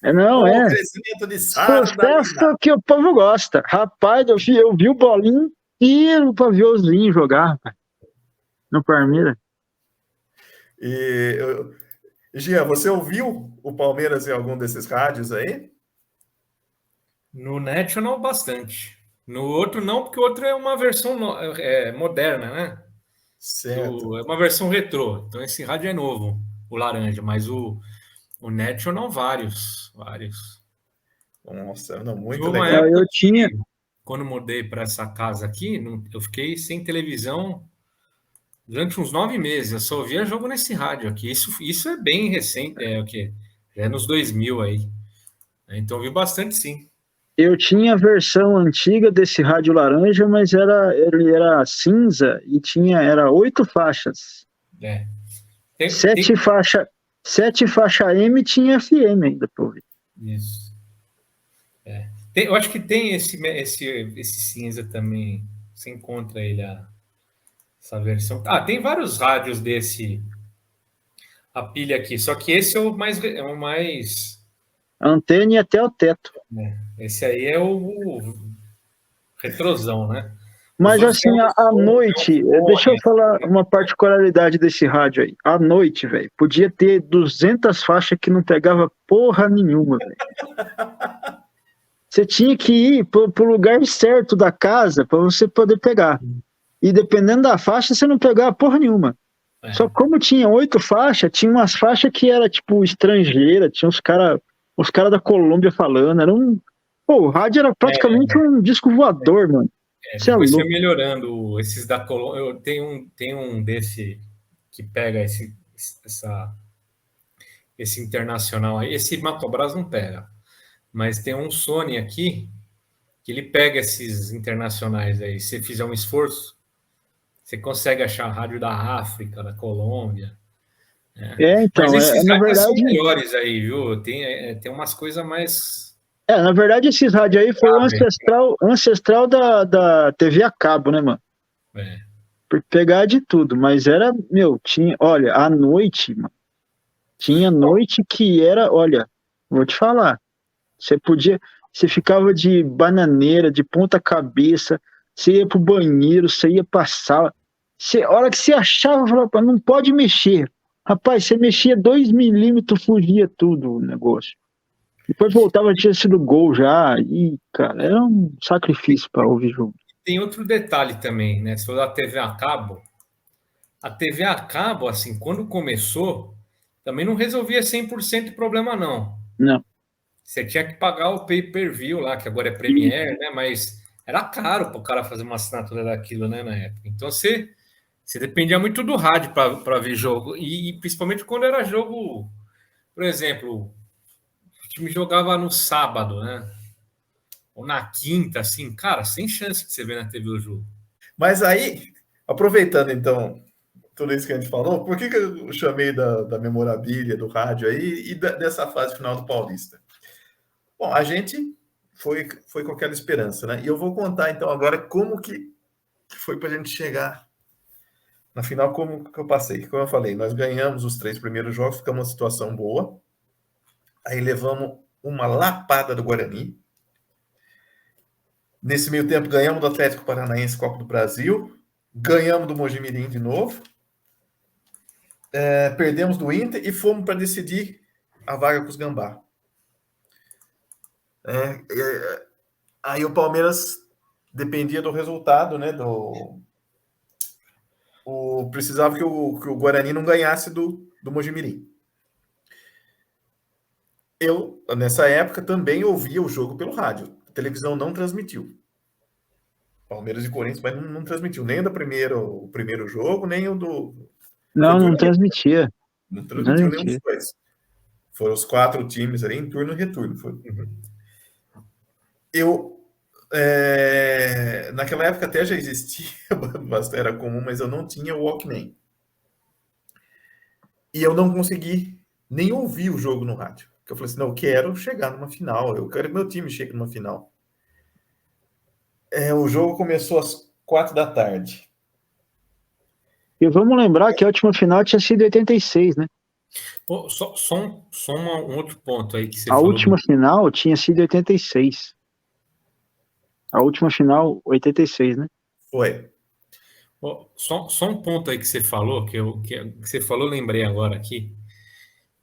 C: Não,
A: O crescimento de sarda.
C: Sucesso que o povo gosta. Rapaz, eu vi o Bolinha inteiro pra ver o Zinho jogar, rapaz, no Palmeiras.
A: Gia, você ouviu o Palmeiras em algum desses rádios aí?
D: No National, bastante. No outro, não, porque o outro é uma versão moderna, né?
A: Certo.
D: É uma versão retrô. Então, esse rádio é novo, o laranja. Mas o National, vários.
A: Nossa, não, muito
D: Uma
A: legal.
D: época
C: Eu tinha...
D: quando mudei para essa casa aqui, eu fiquei sem televisão durante uns 9 meses. Eu só ouvia jogo nesse rádio aqui. Isso é bem recente, o quê? Já é nos 2000 aí. Então, eu vi bastante, sim.
C: Eu tinha a versão antiga desse rádio laranja, mas ele era cinza e era 8 faixas.
D: É.
C: 7 faixa M tinha FM ainda, pô.
D: Isso. Eu acho que tem esse cinza também. Você encontra ele, essa versão. Tem vários rádios a pilha aqui, só que esse é o mais.
C: Antena e até o teto.
D: Esse aí é o retrosão, né?
C: Mas assim, à noite, deixa eu falar uma particularidade desse rádio aí. À noite, velho, podia ter 200 faixas que não pegava porra nenhuma, velho. Você tinha que ir pro lugar certo da casa para você poder pegar. E dependendo da faixa, você não pegava porra nenhuma. Só como tinha 8 faixas, tinha umas faixas que era tipo estrangeira, tinha os cara da Colômbia falando, Pô, o rádio era praticamente um disco voador, mano.
D: Depois foi melhorando esses da Colômbia. Eu tenho um desse que pega esse internacional aí. Esse Matobras não pega. Mas tem um Sony aqui que ele pega esses internacionais aí. Se você fizer um esforço, você consegue achar a rádio da África, da Colômbia.
C: Então,
D: mas esses
C: na
D: rádios
C: verdade...
D: são melhores aí, viu? Tem umas coisas mais...
C: na verdade, esses rádios aí foi o ancestral da TV a cabo, né, mano? Por pegar de tudo, mas olha, à noite, mano, tinha noite que era, olha, vou te falar, você ficava de bananeira, de ponta cabeça, você ia pro banheiro, você ia pra sala, a hora que você achava, falava, não pode mexer. Rapaz, você mexia 2 milímetros, fugia tudo o negócio. Depois voltava, tinha sido gol já, e, cara, era um sacrifício para ouvir jogo.
D: tem outro detalhe também, né? Se for da TV a TV a cabo, assim, quando começou, também não resolvia 100% o problema, não.
C: Não.
D: Você tinha que pagar o pay-per-view lá, que agora é
C: E,
D: Premiere, né? Mas era caro para o cara fazer uma assinatura daquilo, né, na época. Então você dependia muito do rádio para ver jogo. E principalmente quando era jogo, por exemplo, o time jogava no sábado, né? Ou na quinta, assim, cara, sem chance de você ver na TV o jogo.
A: Mas aí, aproveitando então tudo isso que a gente falou, por que eu chamei da memorabilia, do rádio aí e dessa fase final do Paulista? Bom, a gente foi com aquela esperança, né? E eu vou contar então agora como que foi para a gente chegar na final, como que eu passei. Como eu falei, nós ganhamos os 3 primeiros jogos, ficamos numa situação boa, aí levamos uma lapada do Guarani. Nesse meio tempo, ganhamos do Atlético Paranaense Copa do Brasil, ganhamos do Mojimirim de novo, perdemos do Inter e fomos para decidir a vaga com os Gambá. Aí o Palmeiras dependia do resultado, né? Precisava que o Guarani não ganhasse do Mojimirim. Eu, nessa época, também ouvia o jogo pelo rádio. A televisão não transmitiu. Palmeiras e Corinthians, mas não transmitiu nem o primeiro jogo, nem o do. Foi
C: não,
A: turno
C: não
A: e retorno.
C: transmitia.
A: Não
C: Não
A: transmitiu nenhum dos
C: transmitia.
A: dois. Foram os 4 times ali em turno e retorno. Eu, naquela época até já existia, era comum, mas eu não tinha o Walkman. E eu não consegui nem ouvir o jogo no rádio. Porque eu falei assim, não, eu quero chegar numa final, eu quero que meu time chegue numa final. O jogo começou às 4 da tarde.
C: E vamos lembrar que a última final tinha sido em 86, né?
D: Pô, só um outro ponto aí que você
C: A
D: falou.
C: última final tinha sido em 86. A última final, 86, né?
A: Foi.
D: Só um ponto aí que você falou, que você falou, lembrei agora aqui.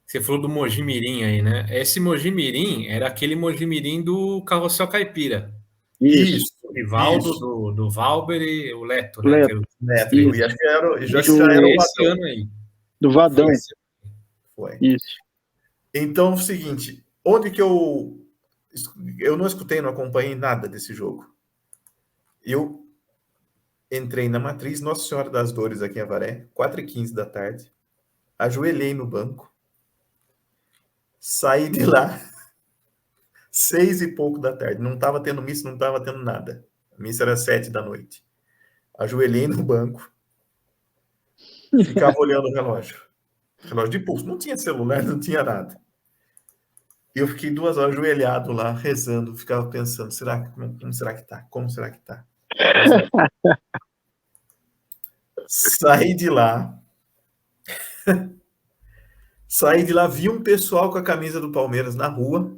D: Você falou do Mojimirim aí, né? Esse Mojimirim era aquele Mojimirim do Carrossel Caipira.
C: Isso.
D: O Rivaldo, do Valber e o Leto, né? Que
C: Leto.
D: era
A: Neto,
C: Isso.
A: e acho que já
C: Isso.
A: era o
D: esse
A: Vadão.
D: ano aí.
C: Do Vadão.
A: Foi.
C: Isso.
A: Então, é o seguinte, onde que eu não escutei, não acompanhei nada desse jogo. Eu entrei na Matriz Nossa Senhora das Dores aqui em Avaré, 4h15 da tarde, ajoelhei no banco, saí de lá 6 e pouco da tarde, não estava tendo missa, não estava tendo nada. A missa era 7 da noite. Ajoelhei no banco, ficava olhando o relógio de pulso, não tinha celular, não tinha nada. Eu fiquei 2 horas ajoelhado lá, rezando, ficava pensando, como será que tá? Como será que tá? Saí de lá, vi um pessoal com a camisa do Palmeiras na rua,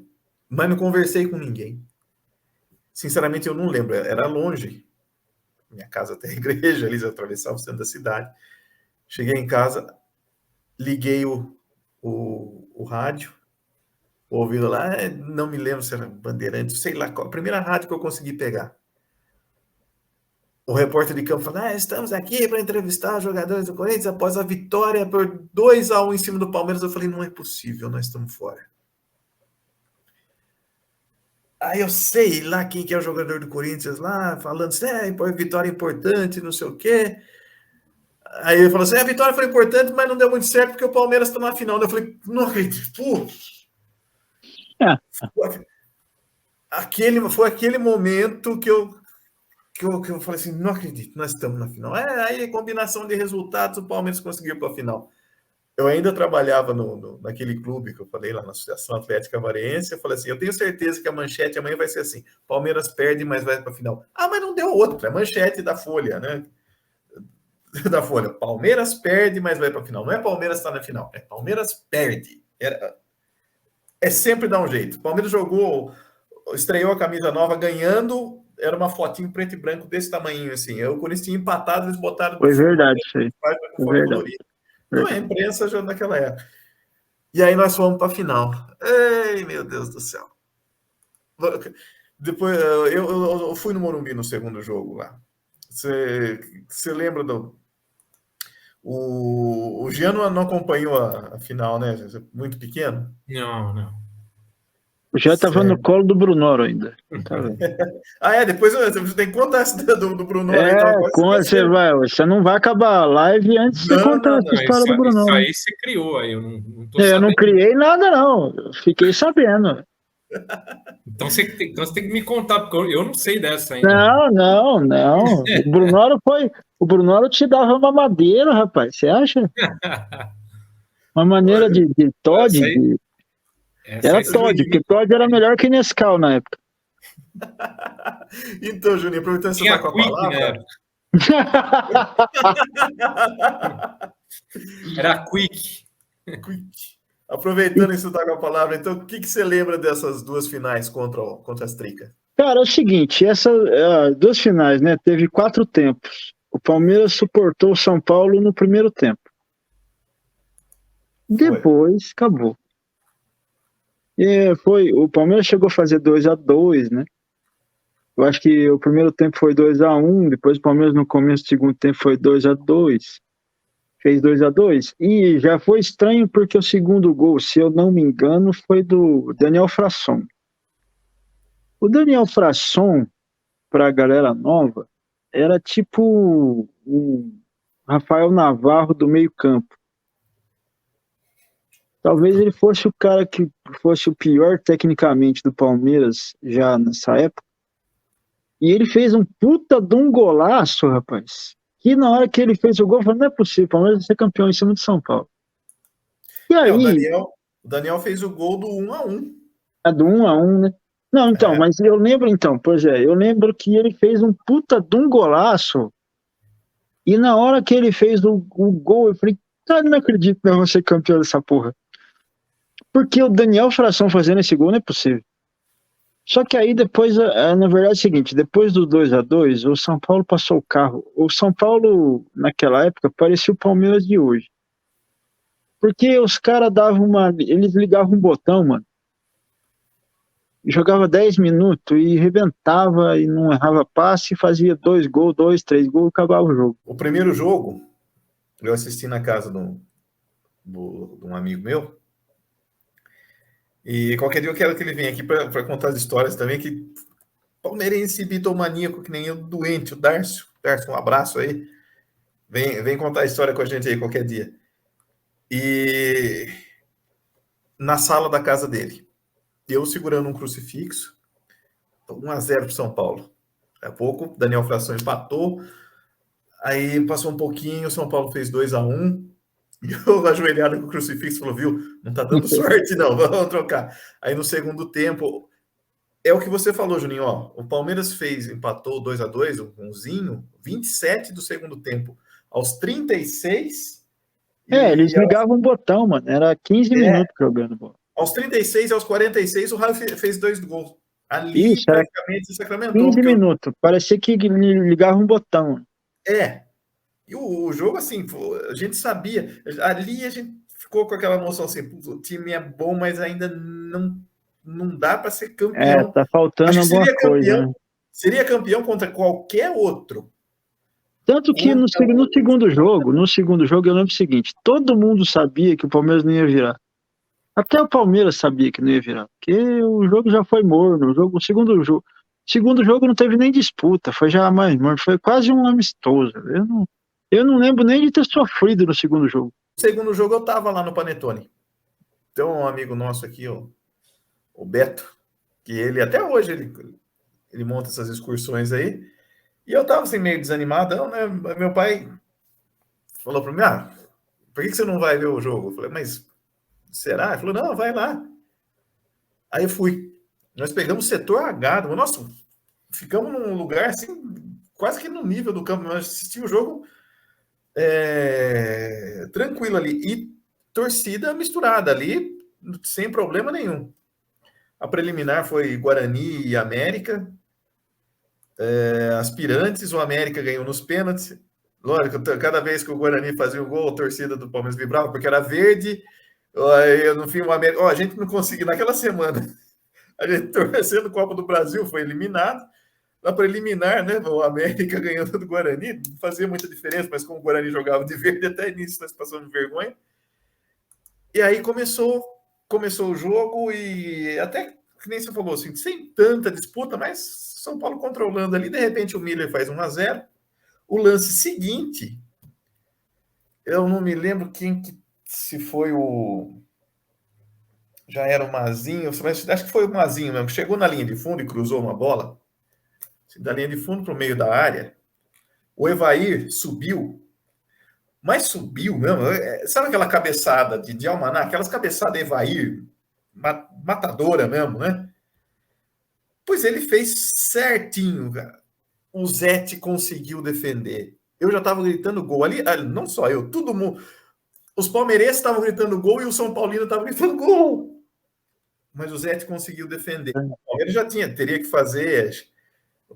A: mas não conversei com ninguém. Sinceramente, eu não lembro, era longe. Minha casa até a igreja, ali, eu atravessava o centro da cidade. Cheguei em casa, liguei o rádio, ouvindo lá, não me lembro se era Bandeirantes, sei lá, a primeira rádio que eu consegui pegar. O repórter de campo falou, estamos aqui para entrevistar os jogadores do Corinthians após a vitória por 2-1 em cima do Palmeiras. Eu falei, não é possível, nós estamos fora. Aí eu sei lá quem que é o jogador do Corinthians lá, falando assim, vitória importante, não sei o quê. Aí ele falou assim, a vitória foi importante, mas não deu muito certo porque o Palmeiras está na final. Eu falei, não acredito. Foi aquele momento que eu falei assim, não acredito, nós estamos na final. Aí combinação de resultados, o Palmeiras conseguiu para a final. Eu ainda trabalhava naquele clube que eu falei lá na Associação Atlética Avarense. Eu falei assim, eu tenho certeza que a manchete amanhã vai ser assim, Palmeiras perde, mas vai para a final. Mas não deu outra, é manchete da Folha, né? Da Folha, Palmeiras perde, mas vai para a final. Não é Palmeiras está na final, é Palmeiras perde. Sempre dar um jeito. Palmeiras estreou a camisa nova ganhando, era uma fotinho preto e branco desse tamanho, assim. O Corinthians tinha empatado, eles botaram...
C: Foi verdade, isso aí.
A: Foi verdade. Não é imprensa já naquela época. E aí nós fomos para a final. Ei, meu Deus do céu. Depois, eu fui no Morumbi no segundo jogo lá. Você lembra do... O Jean não acompanhou a final, né? Muito pequeno.
D: Não, não.
C: Já estava no
A: Certo.
C: colo do Brunoro ainda. Tá vendo?
A: Depois você tem que contar essa do Bruno aí,
C: É,
A: tava quase esquecendo.
C: você não vai acabar a live antes de você
A: Não,
C: contar
A: não,
C: essa
A: não.
C: história do
D: Isso
C: Brunoro.
D: aí você criou aí, eu não tô
C: Eu não
D: sabendo.
C: criei nada, não. Eu fiquei sabendo.
D: Então você tem que me contar, porque eu não sei dessa ainda.
C: Não. O Brunoro te dava uma madeira, rapaz. Você acha? Uma maneira de
D: Essa
C: Todd.
D: aí, essa
C: Era
D: aí você tem
C: Todd,
D: que
C: porque
D: me
C: Todd
D: contar
C: era
D: aí.
C: melhor que Nescau na época.
A: Então, Juninho, aproveitando que você está
D: Tinha
A: com a
D: Quick na
A: palavra.
D: época. Era Quick.
A: Aproveitando que você está com a palavra, então, o que você lembra dessas duas finais contra as Tricas?
C: Cara, é o seguinte, essas duas finais, né? Teve 4 tempos. O Palmeiras suportou o São Paulo no primeiro tempo.
A: Foi.
C: Depois, acabou. O Palmeiras chegou a fazer 2-2, né? Eu acho que o primeiro tempo foi 2-1, depois o Palmeiras no começo do segundo tempo foi 2-2, fez 2-2, e já foi estranho porque o segundo gol, se eu não me engano, foi do Daniel Frasson. O Daniel Frasson, para a galera nova, era tipo o Rafael Navarro do meio-campo. Talvez ele fosse o cara que fosse o pior tecnicamente do Palmeiras já nessa época. E ele fez um puta de um golaço, rapaz. Que na hora que ele fez o gol, eu falei, não é possível, o Palmeiras vai ser campeão em cima de São Paulo. E
A: O
C: aí,
A: Daniel fez o gol do 1-1.
C: é do 1-1, né? Não, então,
A: É.
C: mas eu lembro então, pois é, eu lembro que ele fez um puta de um golaço. E na hora que ele fez o gol, eu falei, cara, não acredito que eu vou ser campeão dessa porra. Porque o Daniel Fração fazendo esse gol não é possível. Só que aí depois, na verdade é o seguinte, depois do 2-2, o São Paulo passou o carro. O São Paulo, naquela época, parecia o Palmeiras de hoje. Porque os caras eles ligavam um botão, mano. Jogava 10 minutos e rebentava e não errava passe, fazia 2 gols, 2, 3 gols, acabava o jogo.
A: O primeiro jogo, eu assisti na casa de um amigo meu. E qualquer dia eu quero que ele venha aqui para contar as histórias também, que palmeirense bitomaníaco, que nem eu, doente, o Darcio. Darcio, um abraço aí. Vem contar a história com a gente aí qualquer dia. E na sala da casa dele, eu segurando um crucifixo, 1-0 para São Paulo. Daqui a pouco, Daniel Fração empatou. Aí passou um pouquinho, o São Paulo fez 2-1. E eu ajoelhado com o crucifixo falou, viu, não tá dando sorte não, vamos trocar. Aí no segundo tempo, é o que você falou, Juninho, ó, o Palmeiras empatou 2-2, um golzinho, 27 do segundo tempo, aos 36
C: Eles
A: e
C: ligavam um botão, mano. Era 15 minutos jogando bola.
A: aos 36 e aos 46 o Raio fez 2 gols. Ali
C: Isso, era
A: praticamente sacramentou.
C: 15 minutos. Parecia que ligava um botão.
A: E o jogo, assim, a gente sabia, ali a gente ficou com aquela noção assim, o time é bom, mas ainda não dá para ser campeão.
C: Tá faltando
A: Acho que
C: alguma coisa, né?
A: seria campeão contra qualquer outro.
C: Tanto que no segundo jogo, eu lembro o seguinte, todo mundo sabia que o Palmeiras não ia virar. Até o Palmeiras sabia que não ia virar, porque o jogo já foi morno, o segundo jogo não teve nem disputa, foi já mais morno, foi quase um amistoso. Eu não lembro nem de ter sofrido no segundo jogo.
A: No segundo jogo eu tava lá no Panetone. Então um amigo nosso aqui, o Beto, que ele até hoje ele monta essas excursões aí, e eu tava assim meio desanimadão, né? Meu pai falou para mim, por que você não vai ver o jogo? Eu falei, mas será? Ele falou, não, vai lá. Aí eu fui. Nós pegamos o setor H, nossa, ficamos num lugar assim, quase que no nível do campo, nós assistimos o jogo tranquilo ali. E torcida misturada ali, sem problema nenhum. A preliminar foi Guarani e América. Aspirantes, o América ganhou nos pênaltis. Lógico, cada vez que o Guarani fazia o gol, a torcida do Palmeiras vibrava, porque era verde. No fim, o América. A gente não conseguiu, naquela semana, A gente torcendo o Copa do Brasil, foi eliminado. Na preliminar, né? O América ganhando do Guarani, não fazia muita diferença, mas como o Guarani jogava de verde, até nisso nós passamos vergonha. E aí começou o jogo e até, que nem você falou, assim, sem tanta disputa, mas São Paulo controlando ali, de repente o Miller faz 1-0. O lance seguinte, eu não me lembro se foi já era o Mazinho, mas acho que foi o Mazinho mesmo, que chegou na linha de fundo e cruzou uma bola, da linha de fundo para o meio da área. O Evair subiu, mas subiu mesmo. Sabe aquela cabeçada de Almaná? Aquelas cabeçadas Evair, matadora mesmo, né? Pois ele fez certinho, cara. O Zete conseguiu defender. Eu já estava gritando gol. Ali, não só eu, todo mundo. Os palmeirenses estavam gritando gol e o São Paulino estava gritando gol. Mas o Zete conseguiu defender. Ele já teria que fazer.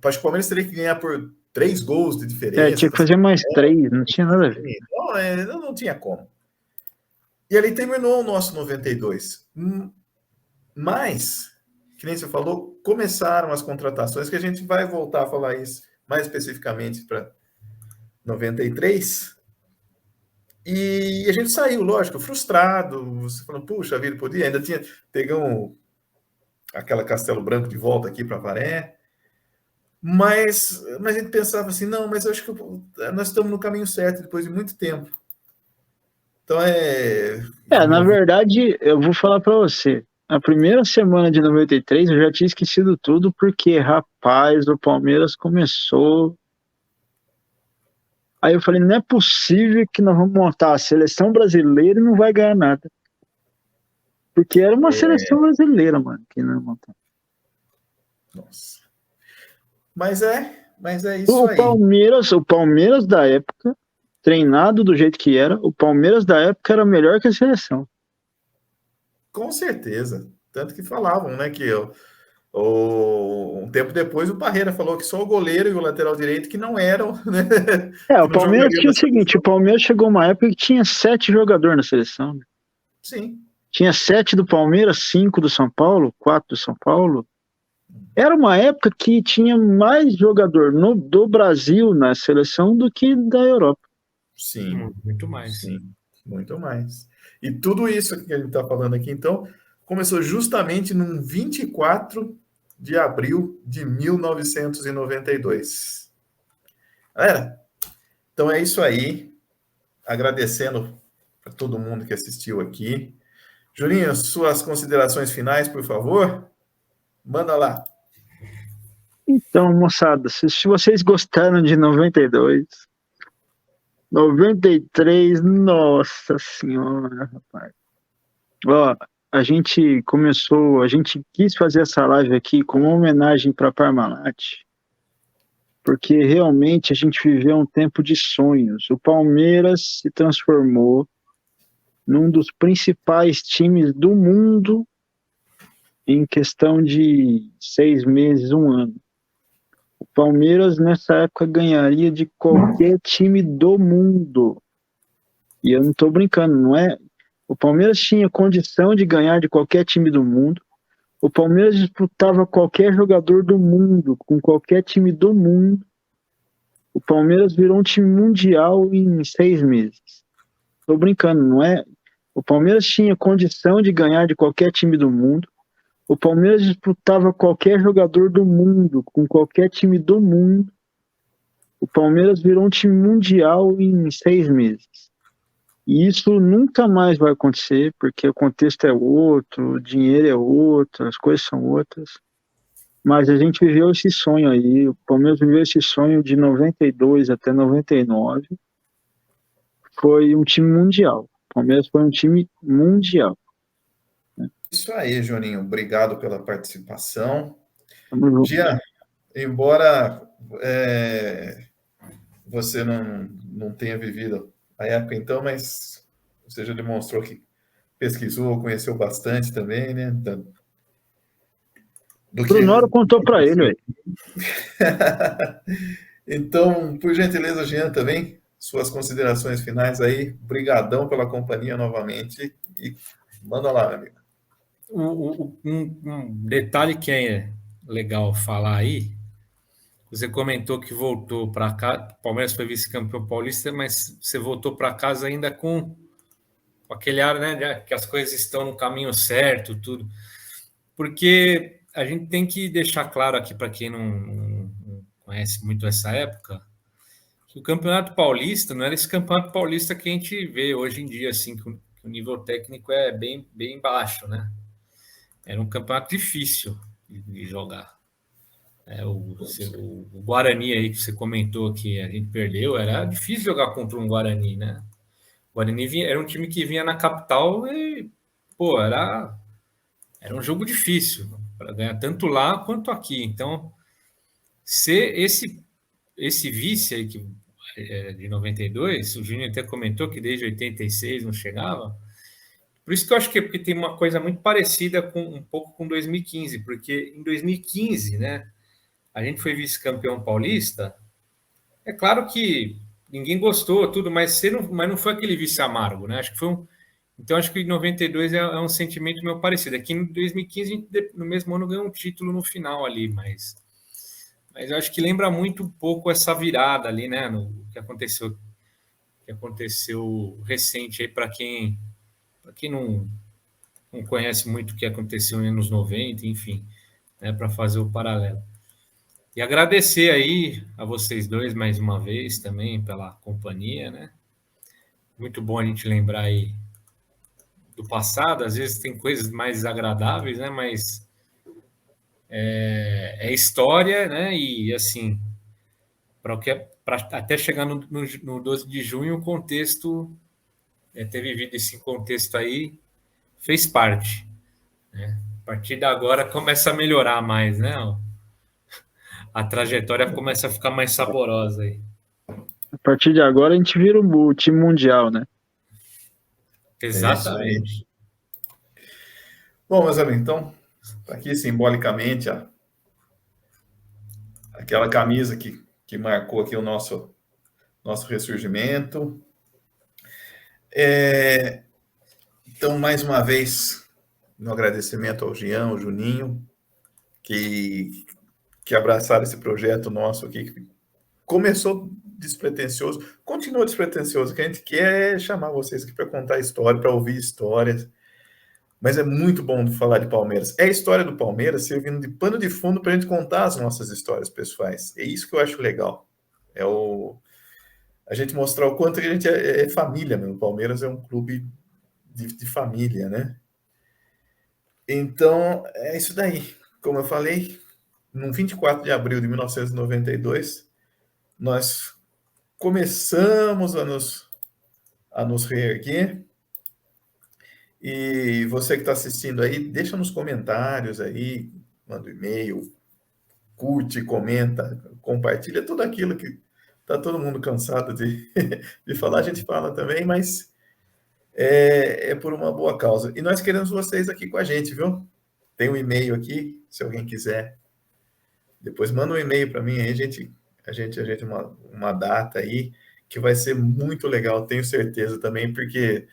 A: Acho que o Palmeiras teria que ganhar por 3 gols de diferença.
C: Tinha que fazer mais 3, não tinha nada a ver.
A: Não tinha como. E ali terminou o nosso 92. Mas, que nem você falou, começaram as contratações, que a gente vai voltar a falar isso mais especificamente para 93. E a gente saiu, lógico, frustrado. Você falando, puxa vida, podia. Ainda tinha pegamos aquela Castelo Branco de volta aqui para Avaré. Mas a gente pensava assim, não, mas eu acho que nós estamos no caminho certo depois de muito tempo. Então
C: na verdade, eu vou falar para você. A primeira semana de 93 eu já tinha esquecido tudo, porque, rapaz, o Palmeiras começou. Aí eu falei, não é possível que nós vamos montar a seleção brasileira e não vai ganhar nada. Porque era uma seleção brasileira, mano, que não ia montar.
A: Nossa. Mas é isso aí.
C: O Palmeiras da época, treinado do jeito que era, o Palmeiras da época era melhor que a seleção.
A: Com certeza. Tanto que falavam, né, que um tempo depois o Parreira falou que só o goleiro e o lateral direito que não eram, né?
C: O Palmeiras tinha o seguinte, o Palmeiras chegou uma época que tinha 7 jogadores na seleção.
A: Sim.
C: Tinha 7 do Palmeiras, 5 do São Paulo, 4 do São Paulo. Era uma época que tinha mais jogador do Brasil na seleção do que da Europa.
A: Sim.
D: Muito mais.
A: Sim, muito mais. E tudo isso que a gente está falando aqui, então, começou justamente no 24 de abril de 1992. Galera, então é isso aí. Agradecendo a todo mundo que assistiu aqui. Julinho, suas considerações finais, por favor? Manda lá.
C: Então, moçada, se vocês gostaram de 92, 93, nossa senhora, rapaz. Ó, a gente quis fazer essa live aqui como uma homenagem para Parmalat, porque realmente a gente viveu um tempo de sonhos. O Palmeiras se transformou num dos principais times do mundo em questão de 6 meses, 1 ano. O Palmeiras, nessa época, ganharia de qualquer time do mundo. E eu não estou brincando, não é? O Palmeiras tinha condição de ganhar de qualquer time do mundo. O Palmeiras disputava qualquer jogador do mundo, com qualquer time do mundo. O Palmeiras virou um time mundial em 6 meses. Estou brincando, não é? O Palmeiras tinha condição de ganhar de qualquer time do mundo. O Palmeiras disputava qualquer jogador do mundo, com qualquer time do mundo. O Palmeiras virou um time mundial em 6 meses. E isso nunca mais vai acontecer, porque o contexto é outro, o dinheiro é outro, as coisas são outras. Mas a gente viveu esse sonho aí, o Palmeiras viveu esse sonho de 92 até 99. Foi um time mundial. O Palmeiras foi um time mundial.
A: Isso aí, Juninho. Obrigado pela participação.
C: Jean,
A: embora você não tenha vivido a época então, mas você já demonstrou que pesquisou, conheceu bastante também, né?
C: O Brunoro contou para ele, velho.
A: Então, por gentileza, Jean, também, suas considerações finais aí. Brigadão pela companhia novamente e manda lá, meu amigo.
D: Um detalhe que é legal falar aí, você comentou que voltou para cá, o Palmeiras foi vice-campeão paulista, mas você voltou para casa ainda com aquele ar, né, que as coisas estão no caminho certo, tudo. Porque a gente tem que deixar claro aqui para quem não conhece muito essa época, que o Campeonato Paulista não era esse Campeonato Paulista que a gente vê hoje em dia, assim, que o nível técnico é bem, bem baixo, né? Era um campeonato difícil de jogar. O Guarani aí que você comentou que a gente perdeu, era difícil jogar contra um Guarani, né? O Guarani era um time que vinha na capital e, pô, era um jogo difícil para ganhar tanto lá quanto aqui. Então, ser esse vice aí que de 92, o Júnior até comentou que desde 86 não chegava. Por isso que eu acho que porque tem uma coisa muito parecida com um pouco com 2015, porque em 2015, né, a gente foi vice-campeão paulista. É claro que ninguém gostou, tudo, mas não foi aquele vice amargo, né? Acho que foi então acho que em 92 é um sentimento meio parecido. Aqui em 2015, a gente, no mesmo ano, ganhou um título no final ali, mas eu acho que lembra muito um pouco essa virada ali, né? No que aconteceu recente aí para quem não conhece muito o que aconteceu nos anos 90, enfim, né? Para fazer o paralelo. E agradecer aí a vocês dois mais uma vez também pela companhia, né? Muito bom a gente lembrar aí do passado, às vezes tem coisas mais desagradáveis, né? Mas é história, né? E assim, para até chegar no 12 de junho, o contexto, ter vivido esse contexto aí, fez parte, né? A partir de agora começa a melhorar mais, né? A trajetória começa a ficar mais saborosa aí.
C: A partir de agora a gente vira o time mundial, né?
D: Exatamente.
A: Bom, meus amigos, então, aqui simbolicamente, aquela camisa que marcou aqui o nosso ressurgimento. Então, mais uma vez, um agradecimento ao Jean, ao Juninho, que abraçaram esse projeto nosso aqui, que começou despretensioso, continua despretensioso, que a gente quer chamar vocês aqui para contar história, para ouvir histórias, mas é muito bom falar de Palmeiras. É a história do Palmeiras servindo de pano de fundo para a gente contar as nossas histórias pessoais. É isso que eu acho legal. A gente mostrar o quanto que a gente é família, né? O Palmeiras é um clube de família, né? Então, é isso daí. Como eu falei, no 24 de abril de 1992, nós começamos a nos reerguer. E você que está assistindo aí, deixa nos comentários aí, manda um e-mail, curte, comenta, compartilha tudo aquilo que está todo mundo cansado de falar, a gente fala também, mas é por uma boa causa. E nós queremos vocês aqui com a gente, viu? Tem um e-mail aqui, se alguém quiser. Depois manda um e-mail para mim, aí a gente uma data aí, que vai ser muito legal, tenho certeza também, porque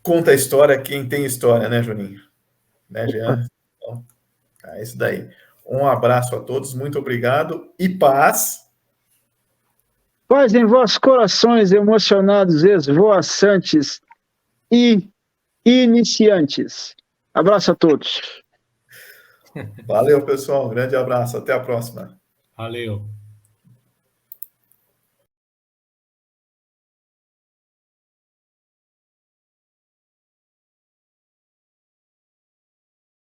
A: conta a história quem tem história, né, Juninho? Né, Jean? Então, é isso daí. Um abraço a todos, muito obrigado e paz.
C: Paz em vossos corações emocionados, esvoaçantes e iniciantes. Abraço a todos.
A: Valeu, pessoal. Um grande abraço. Até a próxima.
D: Valeu.